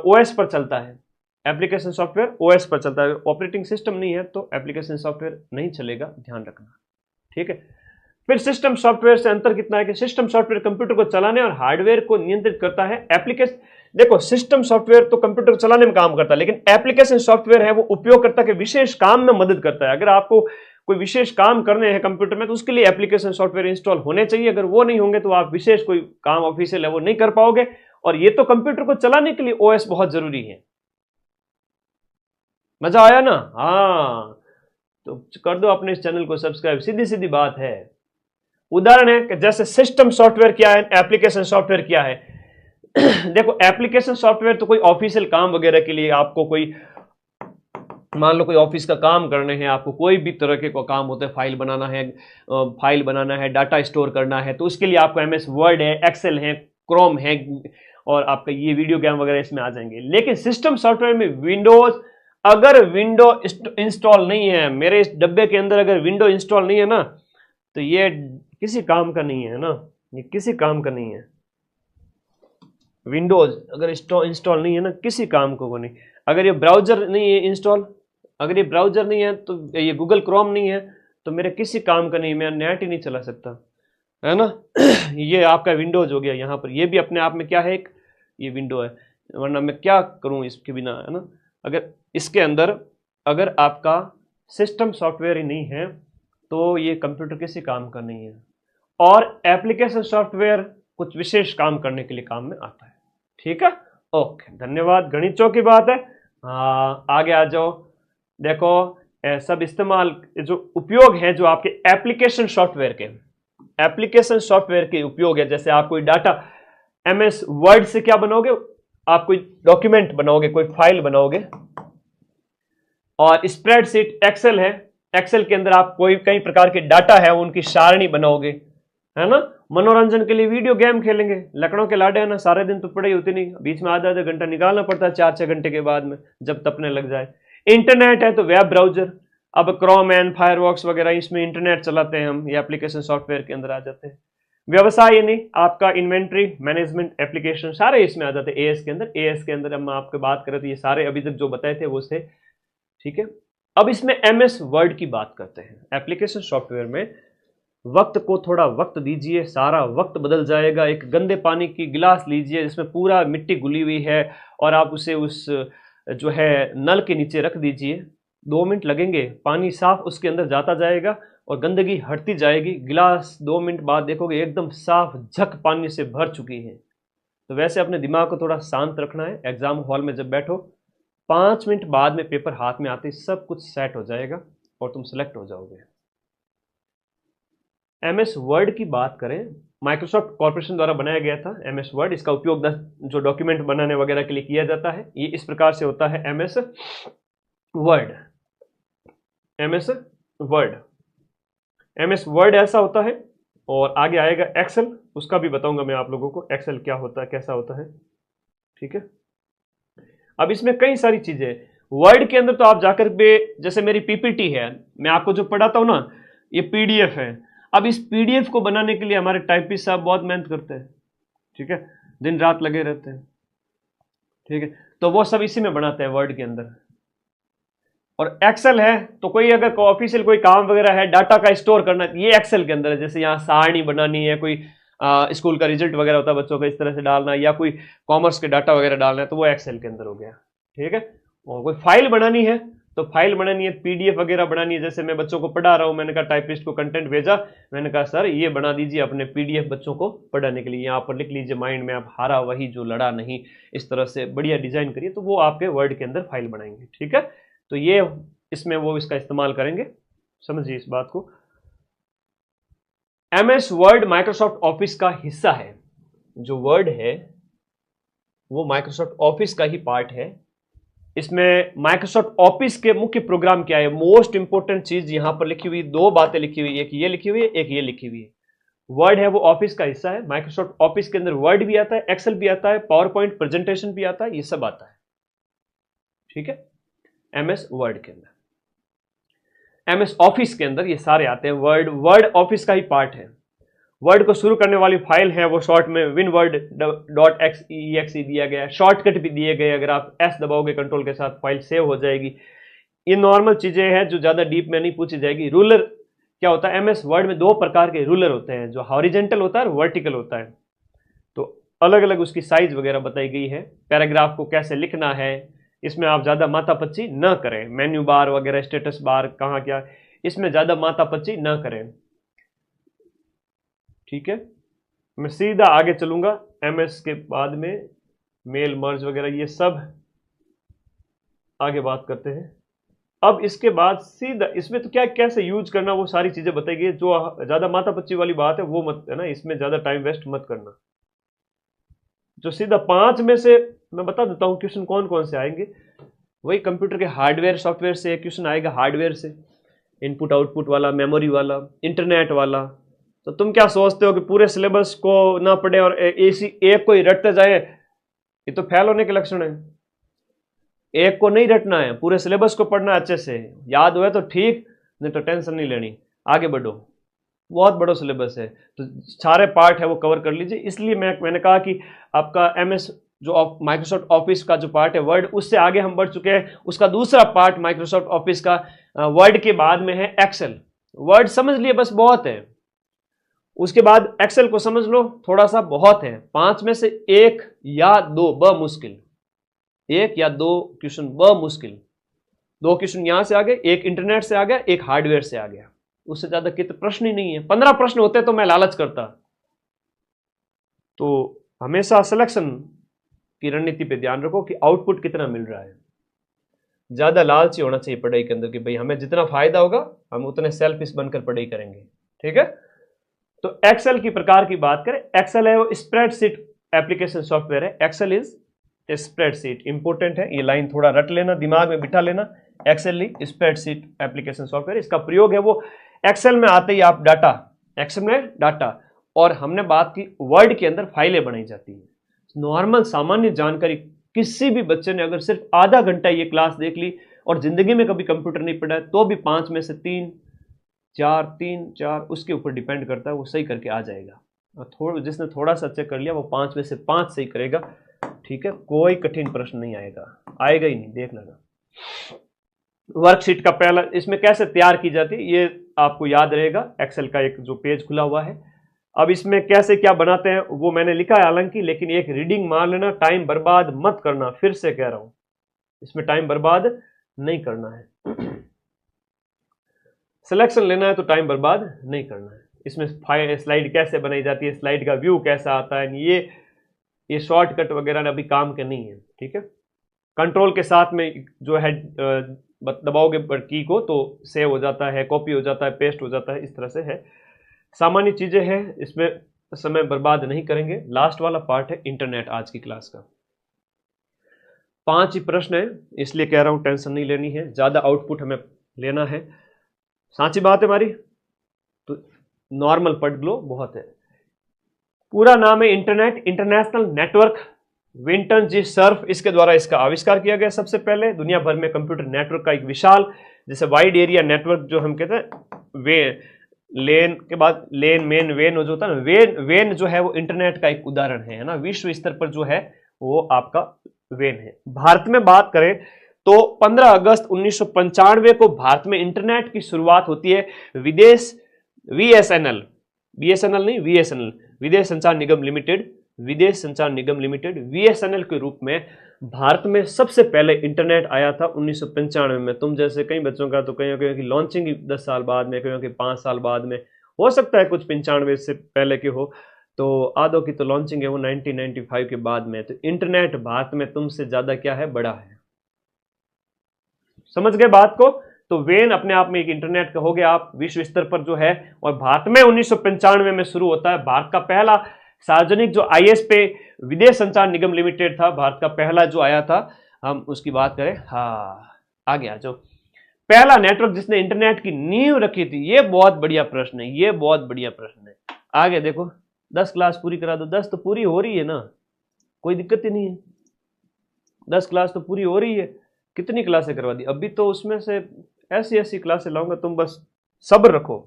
A: ओएस पर चलता है। एप्लीकेशन सॉफ्टवेयर ओएस पर चलता है, ऑपरेटिंग सिस्टम नहीं है तो एप्लीकेशन सॉफ्टवेयर नहीं चलेगा, ध्यान रखना, ठीक है। फिर सिस्टम सॉफ्टवेयर से अंतर कितना है कि सिस्टम सॉफ्टवेयर कंप्यूटर को चलाने और हार्डवेयर को नियंत्रित करता है। एप्लीकेशन, देखो सिस्टम सॉफ्टवेयर तो कंप्यूटर चलाने में काम करता है, लेकिन एप्लीकेशन सॉफ्टवेयर है वो उपयोगकर्ता के विशेष काम में मदद करता है। अगर आपको कोई विशेष काम करने हैं कंप्यूटर में तो उसके लिए एप्लीकेशन सॉफ्टवेयर इंस्टॉल होने चाहिए। अगर वो नहीं होंगे तो आप विशेष कोई काम ऑफिशियल है वो नहीं कर पाओगे। और ये तो कंप्यूटर को चलाने के लिए ओएस बहुत जरूरी है। मजा आया ना? हाँ, तो कर दो अपने इस चैनल को सब्सक्राइब, सीधी सीधी बात है। उदाहरण है कि जैसे सिस्टम सॉफ्टवेयर क्या है, एप्लीकेशन सॉफ्टवेयर क्या है। देखो एप्लीकेशन सॉफ्टवेयर तो कोई ऑफिशियल काम वगैरह के लिए, आपको कोई मान लो कोई ऑफिस का काम करने हैं, आपको कोई भी तरह के को काम होता है, फाइल बनाना है, डाटा स्टोर करना है, तो उसके लिए आपको एमएस वर्ड है, एक्सेल है, क्रोम है, और आपका ये वीडियो गेम वगैरह इसमें आ जाएंगे। लेकिन सिस्टम सॉफ्टवेयर में विंडोज, अगर विंडो इंस्टॉल नहीं है, मेरे इस डब्बे के अंदर अगर विंडो इंस्टॉल नहीं है ना, तो ये किसी काम का नहीं है ना, ये किसी काम का नहीं है। विंडोज अगर इंस्टॉल नहीं है ना, किसी काम को नहीं। अगर ये ब्राउजर नहीं है इंस्टॉल, अगर ये ब्राउजर नहीं है तो ये गूगल क्रोम नहीं है तो मेरे किसी काम का नहीं, मैं नेट ही नहीं चला सकता, है ना। ये आपका विंडोज हो गया। यहाँ पर ये भी अपने आप में क्या है, एक ये विंडो है, वरना मैं क्या करूँ इसके बिना, है ना। अगर इसके अंदर अगर आपका सिस्टम सॉफ्टवेयर ही नहीं है तो ये कंप्यूटर किसी काम का नहीं है। और एप्लीकेशन सॉफ्टवेयर कुछ विशेष काम करने के लिए काम में आता है, ठीक है। ओके, धन्यवाद। गणितों की बात है। हाँ, आगे आ जाओ। देखो सब इस्तेमाल जो उपयोग है जो आपके एप्लीकेशन सॉफ्टवेयर के, एप्लीकेशन सॉफ्टवेयर के उपयोग है, जैसे आप कोई डाटा एमएस वर्ड से क्या बनाओगे, आप कोई डॉक्यूमेंट बनाओगे, कोई फाइल बनाओगे। और स्प्रेडशीट एक्सेल है, एक्सेल के अंदर आप कोई कई प्रकार के डाटा है उनकी सारणी बनाओगे, है ना। मनोरंजन के लिए वीडियो गेम खेलेंगे, लकड़ों के लाडे है ना, सारे दिन तो पढ़ाई होती नहीं, बीच में आधा आधा घंटा निकालना पड़ता है 4-6 घंटे के बाद में, जब तपने लग जाए। इंटरनेट है तो वेब ब्राउजर, अब क्रोम एंड फायरवॉक्स वगैरह इसमें इंटरनेट चलाते हैं हम, ये एप्लीकेशन सॉफ्टवेयर के अंदर आ जाते हैं। व्यवसाय यानी आपका इन्वेंट्री मैनेजमेंट एप्लीकेशन सारे इसमें आ जाते हैं एएस के अंदर। एएस के अंदर हम आपको बात करें तो ये सारे अभी तक जो बताए थे वो थे, ठीक है। अब इसमें एमएस वर्ड की बात करते हैं। एप्लीकेशन सॉफ्टवेयर में वक्त को थोड़ा वक्त दीजिए, सारा वक्त बदल जाएगा। एक गंदे पानी की गिलास लीजिए जिसमें पूरा मिट्टी घुली हुई है और आप उसे उस जो है नल के नीचे रख दीजिए, 2 मिनट लगेंगे, पानी साफ उसके अंदर जाता जाएगा और गंदगी हटती जाएगी। गिलास 2 मिनट बाद देखोगे एकदम साफ झक पानी से भर चुकी है। तो वैसे अपने दिमाग को थोड़ा शांत रखना है। एग्जाम हॉल में जब बैठो 5 मिनट बाद में पेपर हाथ में आते ही सब कुछ सेट हो जाएगा और तुम सेलेक्ट हो जाओगे। एमएस वर्ड की बात करें, माइक्रोसॉफ्ट कॉर्पोरेशन द्वारा बनाया गया था एमएस वर्ड। इसका उपयोग जो डॉक्यूमेंट बनाने वगैरह के लिए किया जाता है, ये इस प्रकार से होता है MS word. MS word, MS word ऐसा होता है। और आगे आएगा एक्सेल, उसका भी बताऊंगा मैं आप लोगों को, एक्सेल क्या होता है, कैसा होता है, ठीक है। अब इसमें कई सारी चीजें वर्ड के अंदर, तो आप जाकर पे, जैसे मेरी पीपीटी है, मैं आपको जो पढ़ाता हूं ना, ये पीडीएफ है। अब इस पीडीएफ को बनाने के लिए हमारे टाइपिस्ट साहब बहुत मेहनत करते हैं, ठीक है, दिन रात लगे रहते हैं, ठीक है। तो वो सब इसी में बनाते हैं वर्ड के अंदर। और एक्सेल है तो कोई अगर ऑफिशियल कोई काम वगैरह है, डाटा का स्टोर करना, ये एक्सेल के अंदर है। जैसे यहाँ सारणी बनानी है, कोई स्कूल का रिजल्ट वगैरह होता है बच्चों का, इस तरह से डालना, या कोई कॉमर्स के डाटा वगैरह डालना है, तो वो एक्सेल के अंदर हो गया, ठीक है। और कोई फाइल बनानी है तो फाइल बनानी है, पीडीएफ वगैरह बनानी है। जैसे मैं बच्चों को पढ़ा रहा हूं, मैंने कहा टाइपिस्ट को कंटेंट भेजा, मैंने कहा सर ये बना दीजिए अपने पीडीएफ बच्चों को पढ़ाने के लिए, यहाँ पर लिख लीजिए माइंड में, आप हारा वही जो लड़ा नहीं, इस तरह से बढ़िया डिजाइन करिए, तो वो आपके वर्ड के अंदर फाइल बनाएंगे, ठीक है। तो ये इसमें वो इसका इस्तेमाल करेंगे, समझिए इस बात को। एमएस वर्ड माइक्रोसॉफ्ट ऑफिस का हिस्सा है। जो वर्ड है वो माइक्रोसॉफ्ट ऑफिस का ही पार्ट है। इसमें माइक्रोसॉफ्ट ऑफिस के मुख्य प्रोग्राम क्या है, मोस्ट इंपोर्टेंट चीज यहां पर लिखी हुई, 2 बातें लिखी हुई, एक ये लिखी हुई है, एक ये लिखी हुई है। वर्ड है वो ऑफिस का हिस्सा है। माइक्रोसॉफ्ट ऑफिस के अंदर वर्ड भी आता है, एक्सेल भी आता है, पावर पॉइंट प्रेजेंटेशन भी आता है, ये सब आता है, ठीक है, एमएस वर्ड के अंदर। MS ऑफिस के अंदर ये सारे आते हैं। वर्ड ऑफिस का ही पार्ट है। वर्ड को शुरू करने वाली फाइल है वो शॉर्ट में winword.exe दिया गया है। शॉर्टकट भी दिए गए, अगर आप एस दबाओगे कंट्रोल के साथ फाइल सेव हो जाएगी। ये नॉर्मल चीजें हैं जो ज्यादा डीप में नहीं पूछी जाएगी। रूलर क्या होता है? MS वर्ड में 2 प्रकार के रूलर होते हैं, जो हॉरिजेंटल होता है और वर्टिकल होता है। तो अलग अलग उसकी साइज वगैरह बताई गई है। पैराग्राफ को कैसे लिखना है, इसमें आप ज्यादा माथापच्ची न करें। मेन्यू बार वगैरह, स्टेटस बार कहाँ क्या, इसमें ज्यादा माथापच्ची न करें। ठीक है, मैं सीधा आगे चलूंगा। MS के बाद में मेल मर्ज वगैरह ये सब आगे बात करते हैं। अब इसके बाद सीधा इसमें तो क्या कैसे यूज करना वो सारी चीजें बताई गई। जो ज्यादा माथापच्ची वाली बात है वो मत है ना, इसमें ज्यादा टाइम वेस्ट मत करना। जो सीधा 5 में से मैं बता देता हूं क्वेश्चन कौन कौन से आएंगे। वही कंप्यूटर के हार्डवेयर सॉफ्टवेयर से एक क्वेश्चन आएगा, हार्डवेयर से इनपुट आउटपुट वाला, मेमोरी वाला, इंटरनेट वाला। तो तुम क्या सोचते हो कि पूरे सिलेबस को ना पढ़े और इसी एक को ही रटते जाए? ये तो फेल होने के लक्षण है। एक को नहीं रटना है, पूरे सिलेबस को पढ़ना अच्छे से। याद हुआ तो ठीक, नहीं तो टेंशन नहीं लेनी, आगे बढ़ो। बहुत बड़ा सिलेबस है तो सारे पार्ट है वो कवर कर लीजिए। इसलिए मैंने कहा कि आपका MS जो माइक्रोसॉफ्ट ऑफिस का जो पार्ट है वर्ड, उससे आगे हम बढ़ चुके हैं। उसका दूसरा पार्ट माइक्रोसॉफ्ट ऑफिस का वर्ड के बाद में है एक्सेल। वर्ड समझ लिए बस बहुत है, उसके बाद एक्सेल को समझ लो थोड़ा सा बहुत है। 5 में से 1 या 2 बमुश्किल, 1 या 2 क्वेश्चन बमुश्किल। 2 क्वेश्चन यहां से आ गए, 1 इंटरनेट से आ गया, 1 हार्डवेयर से आ गया। उससे ज्यादा कितने प्रश्न ही नहीं है। 15 प्रश्न होते तो मैं लालच करता। तो हमेशा सिलेक्शन की रणनीति पे ध्यान रखो कि आउटपुट कितना मिल रहा है। ज्यादा लालची होना चाहिए पढ़ाई के अंदर कि भाई हमें जितना फायदा होगा हम उतने सेल्फिश बनकर पढ़ाई करेंगे। ठीक है, तो एक्सेल की प्रकार की बात करें, एक्सेल है वो स्प्रेडशीट एप्लीकेशन सॉफ्टवेयर है। एक्सेल इज स्प्रेडशीट, इंपोर्टेंट है ये लाइन, थोड़ा रट लेना, दिमाग में बिठा लेना। एक्सेल स्प्रेडशीट एप्लीकेशन सॉफ्टवेयर, इसका प्रयोग है वो एक्सेल में आते ही आप डाटा, एक्सेल में डाटा, और हमने बात की वर्ड के अंदर फाइलें बनाई जाती हैं। नॉर्मल सामान्य जानकारी किसी भी बच्चे ने अगर सिर्फ आधा घंटा ये क्लास देख ली और जिंदगी में कभी कंप्यूटर नहीं पढ़ा है तो भी 5 में से 3 4 उसके ऊपर डिपेंड करता है, वो सही करके आ जाएगा। जिसने थोड़ा सा चेक कर लिया वो 5 में से 5 सही करेगा। ठीक है, कोई कठिन प्रश्न नहीं आएगा, आएगा ही नहीं, देख लेना। वर्कशीट का पहला, इसमें कैसे तैयार की जाती है ये आपको याद रहेगा। एक्सेल का एक जो पेज खुला हुआ है, अब इसमें कैसे क्या बनाते हैं वो मैंने लिखा है हालांकि, लेकिन एक रीडिंग मार लेना, टाइम बर्बाद मत करना। फिर से कह रहा हूं, इसमें टाइम बर्बाद नहीं करना है। सिलेक्शन लेना है तो टाइम बर्बाद नहीं करना है। इसमें स्लाइड कैसे बनाई जाती है, स्लाइड का व्यू कैसा आता है, ये शॉर्टकट वगैरह अभी काम के नहीं है। ठीक है, कंट्रोल के साथ में जो है दबाओगे की को तो सेव हो जाता है, कॉपी हो जाता है, पेस्ट हो जाता है, इस तरह से है। सामान्य चीजें हैं, इसमें समय बर्बाद नहीं करेंगे। लास्ट वाला पार्ट है इंटरनेट आज की क्लास का। 5 ही प्रश्न है, इसलिए कह रहा हूं टेंशन नहीं लेनी है, ज्यादा आउटपुट हमें लेना है। साची बात है हमारी, तो नॉर्मल पढ़ लो, बहुत है। पूरा नाम है इंटरनेट, इंटरनेशनल नेटवर्क विंटन जी सर्फ, इसके द्वारा इसका आविष्कार किया गया। सबसे पहले दुनिया भर में कंप्यूटर नेटवर्क का एक विशाल, जैसे वाइड एरिया नेटवर्क जो हम कहते हैं, वे लेन के बाद लेन मेन वेन जो होता है ना, वेन जो है वो इंटरनेट का एक उदाहरण है ना। विश्व स्तर पर जो है वो आपका वेन है। भारत में बात करें तो 15 अगस्त 1995 को भारत में इंटरनेट की शुरुआत होती है। विदेश VSNL नहीं VSNL, विदेश संचार निगम लिमिटेड, विदेश संचार निगम लिमिटेड VSNL के रूप में भारत में सबसे पहले इंटरनेट आया था 1995 में। तुम जैसे कई बच्चों का तो कहीं की लॉन्चिंग 10 साल बाद में, कहीं की 5 साल बाद में हो सकता है, कुछ 95 से पहले के हो, तो आधों की तो लॉन्चिंग है वो 1995 के बाद में। तो इंटरनेट भारत में तुमसे ज्यादा क्या है, बड़ा है। समझ गए बात को? तो वेन अपने आप में एक इंटरनेट का हो गया आप विश्व स्तर पर जो है, और भारत में 1995 में शुरू होता है। भारत का पहला सार्वजनिक जो IS पे विदेश संचार निगम लिमिटेड था, भारत का पहला जो आया था, हम उसकी बात करें। हाँ, आ गया जो पहला नेटवर्क जिसने इंटरनेट की नींव रखी थी। ये बहुत बढ़िया प्रश्न है, ये बहुत बढ़िया प्रश्न है। आगे देखो, 10 क्लास पूरी करा दो। 10 तो पूरी हो रही है ना, कोई दिक्कत ही नहीं है। 10 क्लास तो पूरी हो रही है। कितनी क्लासें करवा दी अभी तो, उसमें से ऐसी ऐसी क्लासें लाऊंगा, तुम बस सब्र रखो।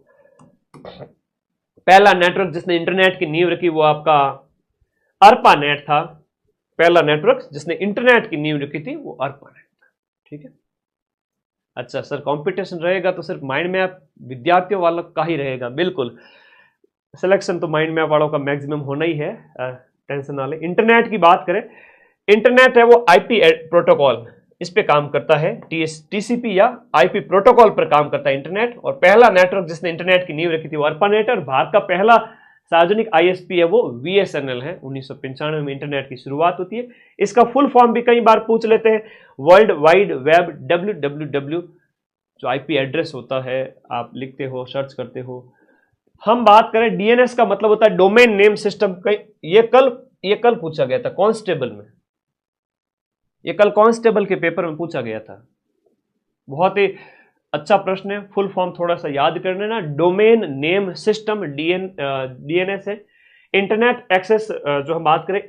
A: पहला नेटवर्क जिसने इंटरनेट की नींव रखी वो आपका अर्पा नेट था। पहला नेटवर्क जिसने इंटरनेट की नींव रखी थी वो अर्पा नेट था। ठीक है। अच्छा सर, कंपटीशन रहेगा तो सिर्फ माइंड मैप विद्यार्थियों वालों का ही रहेगा? बिल्कुल, सिलेक्शन तो माइंड मैप वालों का मैक्सिमम होना ही है, टेंशन ना ले। इंटरनेट की बात करें, इंटरनेट है वो आईपी प्रोटोकॉल, इस पे काम करता है, टीसीपी या आईपी प्रोटोकॉल पर काम करता है इंटरनेट। और पहला नेटवर्क जिसने इंटरनेट की नींव रखी थी वो अर्पानेट। और भारत का पहला सार्वजनिक आईएसपी है वो वीएसएनएल है। 1995 में इंटरनेट की शुरुआत होती है। इसका फुल फॉर्म भी कई बार पूछ लेते हैं, वर्ल्ड वाइड वेब, WWW जो आईपी एड्रेस होता है, आप लिखते हो, सर्च करते हो। हम बात करें डीएनएस का मतलब होता है डोमेन नेम सिस्टम। ये कल पूछा गया था कांस्टेबल में, ये कल कांस्टेबल के पेपर में पूछा गया था। बहुत ही अच्छा प्रश्न है, फुल फॉर्म थोड़ा सा याद कर लेना। डोमेन नेम सिस्टम डीएनएस है। इंटरनेट एक्सेस जो हम बात करें,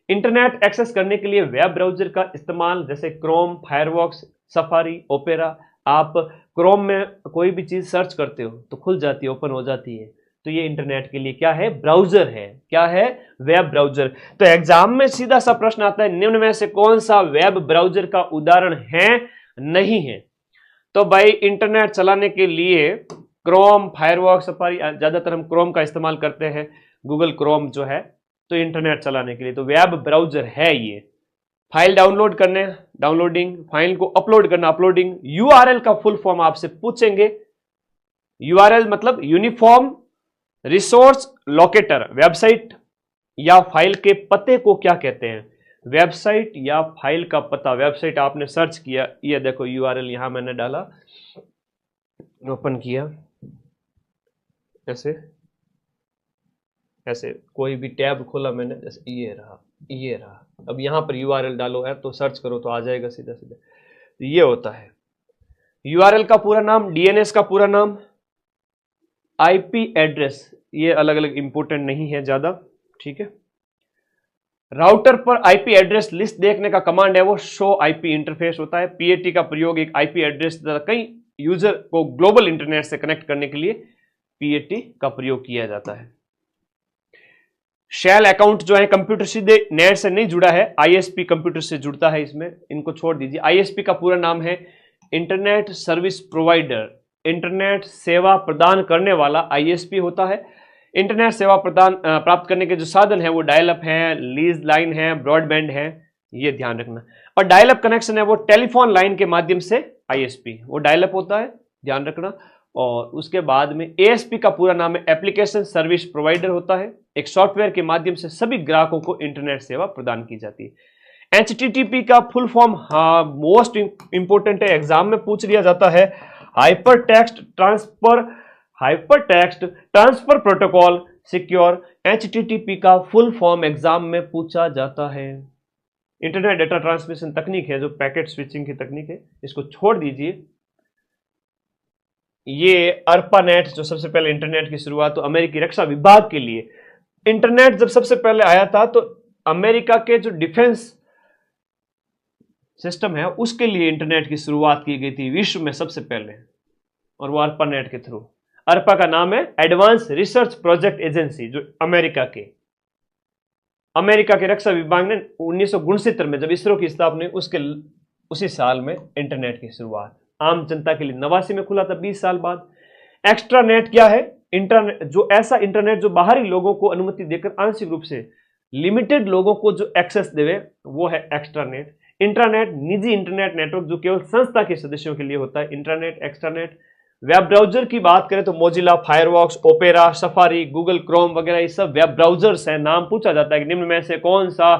A: इंटरनेट एक्सेस करने के लिए वेब ब्राउजर का इस्तेमाल, जैसे क्रोम, फायरफॉक्स, सफारी, ओपेरा। आप क्रोम में कोई भी चीज सर्च करते हो तो खुल जाती है, ओपन हो जाती है, तो ये इंटरनेट के लिए क्या है? ब्राउजर है। क्या है? Web browser. तो एग्जाम में सीधा सा प्रश्न आता है, निम्न में से कौन सा वेब ब्राउजर का उदाहरण है? नहीं है। तो भाई इंटरनेट चलाने के लिए क्रोम, फायरफॉक्स, सफारी, ज्यादातर हम क्रोम का इस्तेमाल करते हैं, गूगल क्रोम जो है, तो इंटरनेट चलाने के लिए तो वेब ब्राउजर है ये। फाइल डाउनलोड करने, डाउनलोडिंग, फाइल को अपलोड करना, अपलोडिंग। यूआरएल का फुल फॉर्म आपसे पूछेंगे। यूआरएल मतलब यूनिफॉर्म रिसोर्स लोकेटर। वेबसाइट या फाइल के पते को क्या कहते हैं? वेबसाइट या फाइल का पता। वेबसाइट आपने सर्च किया, ये देखो यूआरएल यहां मैंने डाला, ओपन किया, ऐसे ऐसे कोई भी टैब खोला मैंने, जैसे ये रहा। अब यहां पर यूआरएल डालो है तो सर्च करो तो आ जाएगा सीधा सीधा। तो ये होता है यूआरएल का पूरा नाम, डीएनएस का पूरा नाम, आईपी एड्रेस, ये अलग अलग इंपॉर्टेंट नहीं है ज्यादा। ठीक है। राउटर पर आईपी एड्रेस लिस्ट देखने का कमांड है वो शो आईपी इंटरफेस होता है। पीएटी का प्रयोग एक आईपी एड्रेस कई यूजर को ग्लोबल इंटरनेट से कनेक्ट करने के लिए पीएटी का प्रयोग किया जाता है। शेल अकाउंट जो है कंप्यूटर सीधे नेट से नहीं जुड़ा है, आईएसपी कंप्यूटर से जुड़ता है, इसमें इनको छोड़ दीजिए। आईएसपी का पूरा नाम है इंटरनेट सर्विस प्रोवाइडर। इंटरनेट सेवा प्रदान करने वाला आईएसपी होता है। इंटरनेट सेवा प्राप्त करने के जो साधन है वो डायल अप है, लीज लाइन है, ब्रॉडबैंड है, ये ध्यान रखना। और डायल अप कनेक्शन है वो टेलीफोन लाइन के माध्यम से आईएसपी वो डायल अप होता है, ध्यान रखना। और उसके बाद में एएसपी का पूरा नाम है एप्लीकेशन सर्विस प्रोवाइडर होता है। एक सॉफ्टवेयर के माध्यम से सभी ग्राहकों को इंटरनेट सेवा प्रदान की जाती है। एचटीटीपी का फुल फॉर्म, हाँ मोस्ट इंपोर्टेंट है, एग्जाम में पूछ लिया जाता है, hyper text transfer protocol secure. HTTP का फुल फॉर्म एग्जाम में पूछा जाता है। इंटरनेट डेटा ट्रांसमिशन तकनीक है जो पैकेट स्विचिंग की तकनीक है, इसको छोड़ दीजिए। ये अर्पानेट जो सबसे पहले इंटरनेट की शुरुआत तो अमेरिकी रक्षा विभाग के लिए, इंटरनेट जब सबसे पहले आया था तो अमेरिका के जो डिफेंस सिस्टम है उसके लिए इंटरनेट की शुरुआत की गई थी विश्व में सबसे पहले, और वो अर्पानेट के थ्रू। अर्पा का नाम है एडवांस रिसर्च प्रोजेक्ट एजेंसी, जो अमेरिका के रक्षा विभाग ने 1969 में जब इसरो की स्थापना उसी साल में इंटरनेट की शुरुआत आम जनता के लिए 89 में खुला था, 20 साल बाद। एक्स्ट्रानेट क्या है? इंटरनेट जो ऐसा इंटरनेट जो बाहरी लोगों को अनुमति देकर आंशिक रूप से लिमिटेड लोगों को जो एक्सेस देवे वो है एक्स्ट्रानेट। इंट्रानेट निजी इंटरनेट नेटवर्क जो केवल संस्था के सदस्यों के लिए होता है, इंट्रानेट, एक्स्ट्रानेट। वेब ब्राउजर की बात करें तो Mozilla, Firefox, opera, safari, Google Chrome वगैरह ये सब वेब ब्राउजर्स हैं। नाम पूछा जाता है कि निम्न में से कौन सा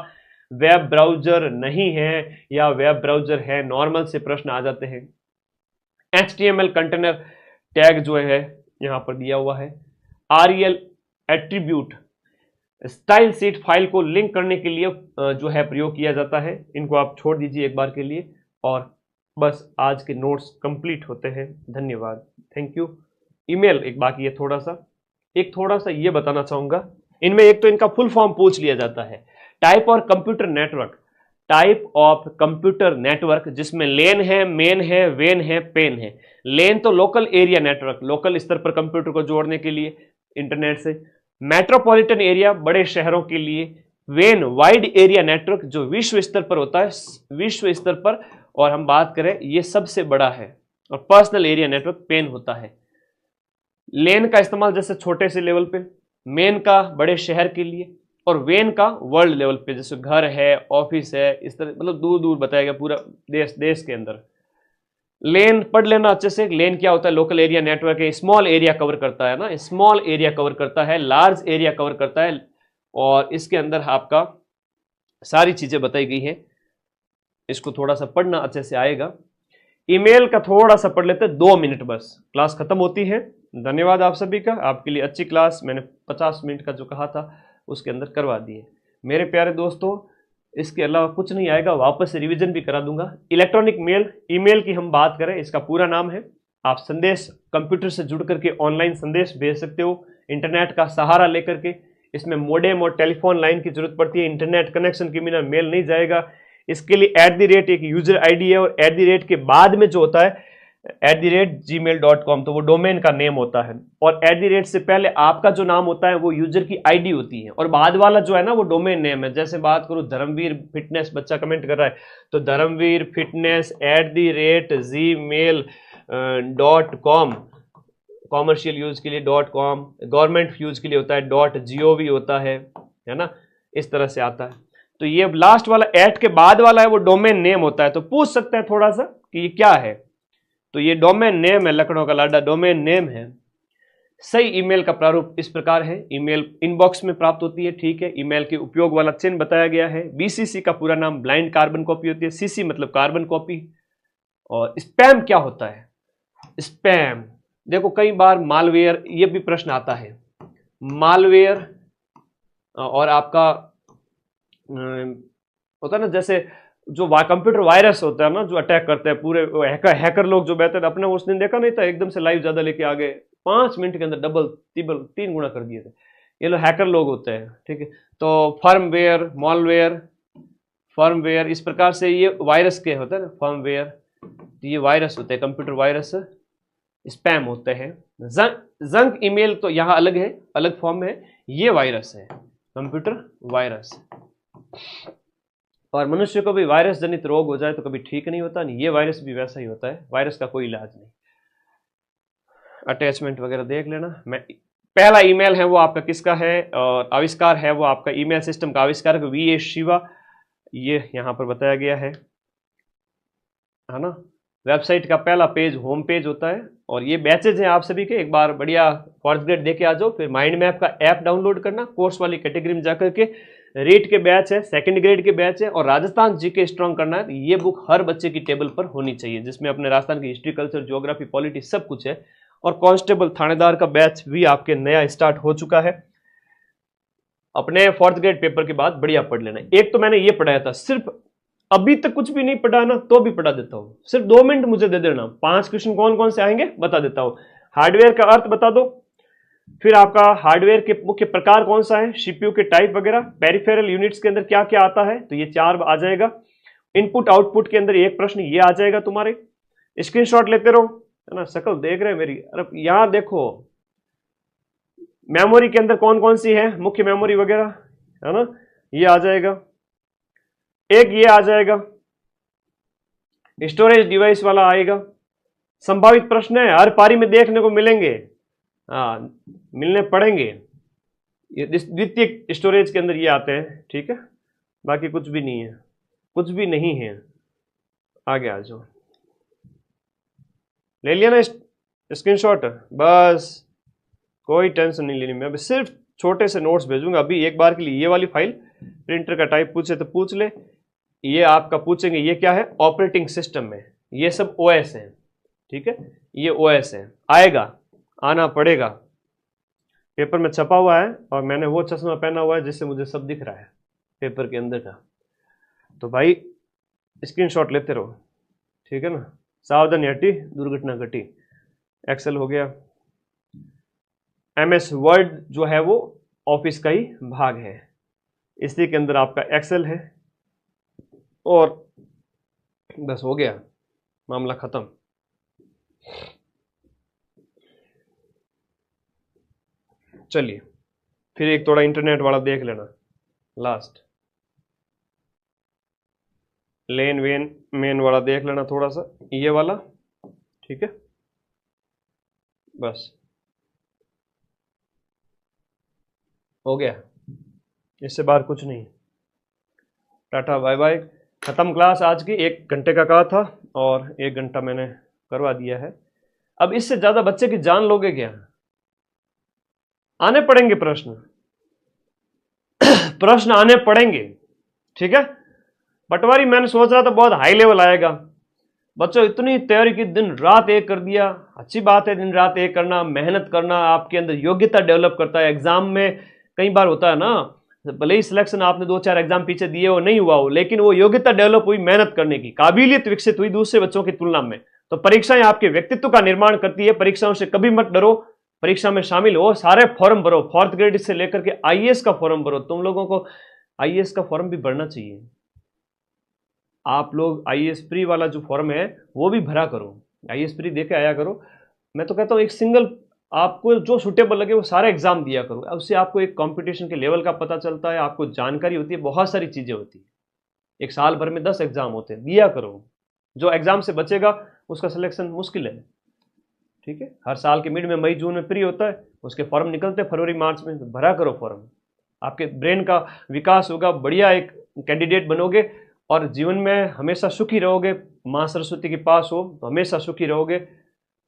A: वेब ब्राउजर नहीं है या वेब ब्राउजर है, नॉर्मल से प्रश्न आ जाते हैं। HTML कंटेनर टैग जो है यहां पर दिया हुआ है। REL attribute style sheet file को लिंक करने के लिए जो है प्रयोग किया जाता है। इनको आप छोड़ दीजिए एक बार के लिए। और बस आज के नोट्स कंप्लीट होते हैं। धन्यवाद, थैंक यू। ईमेल एक बाकी है, थोड़ा सा ये बताना चाहूंगा। इनमें एक तो इनका फुल फॉर्म पूछ लिया जाता है, टाइप और computer network. Type of computer network जिसमें लेन है, मेन है, वेन है, पेन है। लेन तो लोकल एरिया नेटवर्क, लोकल स्तर पर कंप्यूटर को जोड़ने के लिए इंटरनेट से। मेट्रोपॉलिटन एरिया, बड़े शहरों के लिए। वेन, वाइड एरिया नेटवर्क जो विश्व स्तर पर होता है, विश्व स्तर पर, और हम बात करें ये सबसे बड़ा है। और पर्सनल एरिया नेटवर्क पेन होता है। लेन का इस्तेमाल जैसे छोटे से लेवल पे, मेन का बड़े शहर के लिए, और वेन का वर्ल्ड लेवल पे, जैसे घर है, ऑफिस है, इस तरह, मतलब दूर दूर बताया गया पूरा देश के अंदर। लेन पढ़ लेना अच्छे से। लेन क्या होता है? लोकल एरिया नेटवर्क है, स्मॉल एरिया कवर करता है ना, स्मॉल एरिया कवर करता है, लार्ज एरिया कवर करता है, और इसके अंदर आपका सारी चीजें बताई गई हैं। इसको थोड़ा सा पढ़ना अच्छे से आएगा। ईमेल का थोड़ा सा पढ़ लेते हैं, 2 मिनट बस, क्लास खत्म होती है। धन्यवाद आप सभी का, आपके लिए अच्छी क्लास मैंने 50 मिनट का जो कहा था उसके अंदर करवा दिए मेरे प्यारे दोस्तों। इसके अलावा कुछ नहीं आएगा, वापस से रिवीजन भी करा दूंगा। इलेक्ट्रॉनिक मेल, ईमेल की हम बात करें, इसका पूरा नाम है, आप संदेश कंप्यूटर से जुड़ करके ऑनलाइन संदेश भेज सकते हो इंटरनेट का सहारा लेकर के। इसमें मोडेम और टेलीफोन लाइन की जरूरत पड़ती है, इंटरनेट कनेक्शन के बिना मेल नहीं जाएगा। इसके लिए @ एक यूजर आईडी है, और @ के बाद में जो होता है @gmail.com, तो वो डोमेन का नेम होता है, और @ से पहले आपका जो नाम होता है वो यूजर की आईडी होती है, और बाद वाला जो है ना वो डोमेन नेम है। जैसे बात करूं धर्मवीर फिटनेस, बच्चा कमेंट कर रहा है, तो Dharmveer fitness @gmail.com, commercial use के लिए .com, गवर्नमेंट यूज के लिए होता है .gov होता है ना, इस तरह से आता है। तो ये लास्ट वाला @ के बाद वाला है वो डोमेन नेम होता है। तो पूछ सकते हैं थोड़ा सा कि ये क्या है, तो ये डोमेन नेम है, लखनऊ का लाडा डोमेन नेम है। सही ईमेल का प्रारूप इस प्रकार है, ईमेल इनबॉक्स में प्राप्त होती है, ठीक है। ईमेल के उपयोग वाला चिन्ह बताया गया है। BCC का पूरा नाम ब्लाइंड कार्बन कॉपी होती है, CC मतलब कार्बन कॉपी। और स्पैम क्या होता है? स्पैम देखो, कई बार मालवेयर, ये भी प्रश्न आता है, मालवेयर और आपका होता है ना, जैसे जो कंप्यूटर वायरस होता है ना, जो अटैक करते हैं पूरे हैकर लोग जो बैठे थे, अपने उस दिन देखा नहीं था, एकदम से लाइव ज्यादा लेके आ गए, 5 मिनट के अंदर डबल ट्रिपल 3 गुना कर दिए थे। ये लोग हैकर लोग होते हैं, ठीक है। तो फर्मवेयर, मॉलवेयर, फर्मवेयर, इस प्रकार से ये वायरस के होते हैं ना, फर्मवेयर, ये वायरस होते हैं, कंप्यूटर वायरस स्पैम होते हैं। जंक ईमेल तो यहाँ अलग है, अलग फॉर्म में है, ये वायरस है, कंप्यूटर वायरस। और मनुष्य को भी वायरस जनित रोग हो जाए तो कभी ठीक नहीं होता, नहीं, ये वायरस भी वैसा ही होता है, वायरस का कोई इलाज नहीं। अटैचमेंट वगैरह देख लेना। मैं पहला ईमेल है वो आपका किसका है, और आविष्कार है वो आपका ईमेल सिस्टम का आविष्कार VA शिवा, ये यहाँ पर बताया गया है ना। वेबसाइट का पहला पेज होम पेज होता है, और ये बैचेज हैं आप सभी के। एक बार बढ़िया फर्स्ट ग्रेड देके आ जाओ, फिर माइंड मैप का ऐप डाउनलोड करना, कोर्स वाली कैटेगरी में जाकर के रीट के बैच है, सेकंड ग्रेड के बैच है, और राजस्थान जीके स्ट्रॉन्ग करना है। ये बुक हर बच्चे की टेबल पर होनी चाहिए, जिसमें अपने राजस्थान की हिस्ट्री, कल्चर, ज्योग्राफी, पॉलिटी सब कुछ है। और कांस्टेबल थानेदार का बैच भी आपके नया स्टार्ट हो चुका है। अपने फोर्थ ग्रेड पेपर के बाद बढ़िया पढ़ लेना। एक तो मैंने ये पढ़ाया था, सिर्फ अभी तक कुछ भी नहीं पढ़ा ना, तो भी पढ़ा देता हूं, सिर्फ 2 मिनट मुझे दे देना। 5 क्वेश्चन कौन कौन से आएंगे बता देता हूं। हार्डवेयर का अर्थ बता दो, फिर आपका हार्डवेयर के मुख्य प्रकार कौन सा है, CPU के टाइप वगैरह, पेरिफेरल यूनिट्स के अंदर क्या क्या आता है, तो ये 4 आ जाएगा। इनपुट आउटपुट के अंदर एक प्रश्न ये आ जाएगा तुम्हारे, स्क्रीनशॉट लेते रहो, है ना। शकल देख रहे हैं मेरी, अरे यहां देखो, मेमोरी के अंदर कौन कौन सी है, मुख्य मेमोरी वगैरह, है ना, ये आ जाएगा। एक ये आ जाएगा, स्टोरेज डिवाइस वाला आएगा। संभावित प्रश्न है, हर पारी में देखने को मिलेंगे, हाँ मिलने पड़ेंगे। ये द्वितीय स्टोरेज के अंदर ये आते हैं, ठीक है। बाकी कुछ भी नहीं है, कुछ भी नहीं है। आगे आ जाओ, ले लिया ना स्क्रीनशॉट, बस कोई टेंशन नहीं लेनी। मैं अभी सिर्फ छोटे से नोट्स भेजूंगा। अभी एक बार के लिए ये वाली फाइल, प्रिंटर का टाइप पूछे तो पूछ ले। ये आपका पूछेंगे ये क्या है, ऑपरेटिंग सिस्टम में, ये सब OS है, ठीक है, ये OS है। आएगा, आना पड़ेगा, पेपर में छपा हुआ है, और मैंने वो चश्मा पहना हुआ है जिससे मुझे सब दिख रहा है पेपर के अंदर का। तो भाई स्क्रीनशॉट लेते रहो, ठीक है ना। सावधानी हटी दुर्घटना घटी। एक्सेल हो गया, MS वर्ड जो है वो ऑफिस का ही भाग है, इसी के अंदर आपका एक्सेल है। और बस हो गया, मामला खत्म। चलिए फिर एक थोड़ा इंटरनेट वाला देख लेना, लास्ट लेन वेन मेन वाला देख लेना थोड़ा सा, ये वाला, ठीक है। बस हो गया, इससे बाहर कुछ नहीं। टाटा बाय बाय, खत्म क्लास आज की। 1 घंटे का कहा था और 1 घंटा मैंने करवा दिया है। अब इससे ज्यादा बच्चे की जान लोगे क्या? आने पड़ेंगे प्रश्न, प्रश्न आने पड़ेंगे, ठीक है। पटवारी मैंने सोच रहा था बहुत हाई लेवल आएगा। बच्चों इतनी तैयारी की, दिन रात एक कर दिया। अच्छी बात है दिन रात एक करना, मेहनत करना आपके अंदर योग्यता डेवलप करता है। एग्जाम में कई बार होता है ना, भले ही सिलेक्शन आपने 2-4 एग्जाम पीछे दिए हो, नहीं हुआ हो, लेकिन वो योग्यता डेवलप हुई, मेहनत करने की काबिलियत विकसित हुई दूसरे बच्चों की तुलना में। तो परीक्षाएं आपके व्यक्तित्व का निर्माण करती है। परीक्षाओं से कभी मत डरो, परीक्षा में शामिल हो, सारे फॉर्म भरो, 4th ग्रेड से लेकर के आईएएस का फॉर्म भरो। तुम लोगों को आईएएस का फॉर्म भी भरना चाहिए। आप लोग आईएएस प्री वाला जो फॉर्म है वो भी भरा करो, आईएएस प्री दे के आया करो। मैं तो कहता हूँ एक सिंगल आपको जो सुटेबल लगे वो सारे एग्जाम दिया करो। अब उससे आपको एक कंपटीशन के लेवल का पता चलता है, आपको जानकारी होती है, बहुत सारी चीजें होती है। एक साल भर में 10 एग्जाम होते हैं, दिया करो। जो एग्जाम से बचेगा उसका सिलेक्शन मुश्किल है, ठीक है। हर साल के मिड में मई जून में प्री होता है, उसके फॉर्म निकलते हैं फरवरी मार्च में, तो भरा करो फॉर्म। आपके ब्रेन का विकास होगा, बढ़िया एक कैंडिडेट बनोगे और जीवन में हमेशा सुखी रहोगे। माँ सरस्वती के पास हो तो हमेशा सुखी रहोगे।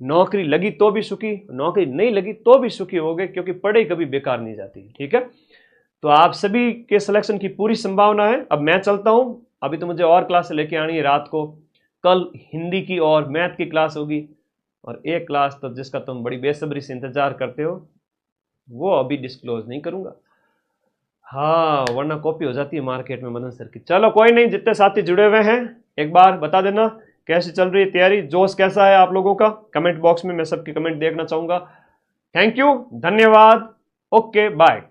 A: नौकरी लगी तो भी सुखी, नौकरी नहीं लगी तो भी सुखी होगे, क्योंकि पढ़ाई कभी बेकार नहीं जाती, ठीक है। तो आप सभी के सिलेक्शन की पूरी संभावना है। अब मैं चलता हूं, अभी तो मुझे और क्लास लेके आनी है रात को। कल हिंदी की और मैथ की क्लास होगी, और एक क्लास तो जिसका तुम बड़ी बेसब्री से इंतजार करते हो वो अभी डिस्क्लोज नहीं करूंगा, हाँ, वरना कॉपी हो जाती है मार्केट में मदन सर की। चलो कोई नहीं, जितने साथी जुड़े हुए हैं एक बार बता देना कैसी चल रही है तैयारी, जोश कैसा है आप लोगों का, कमेंट बॉक्स में मैं सबकी कमेंट देखना चाहूंगा। थैंक यू, धन्यवाद, ओके बाय।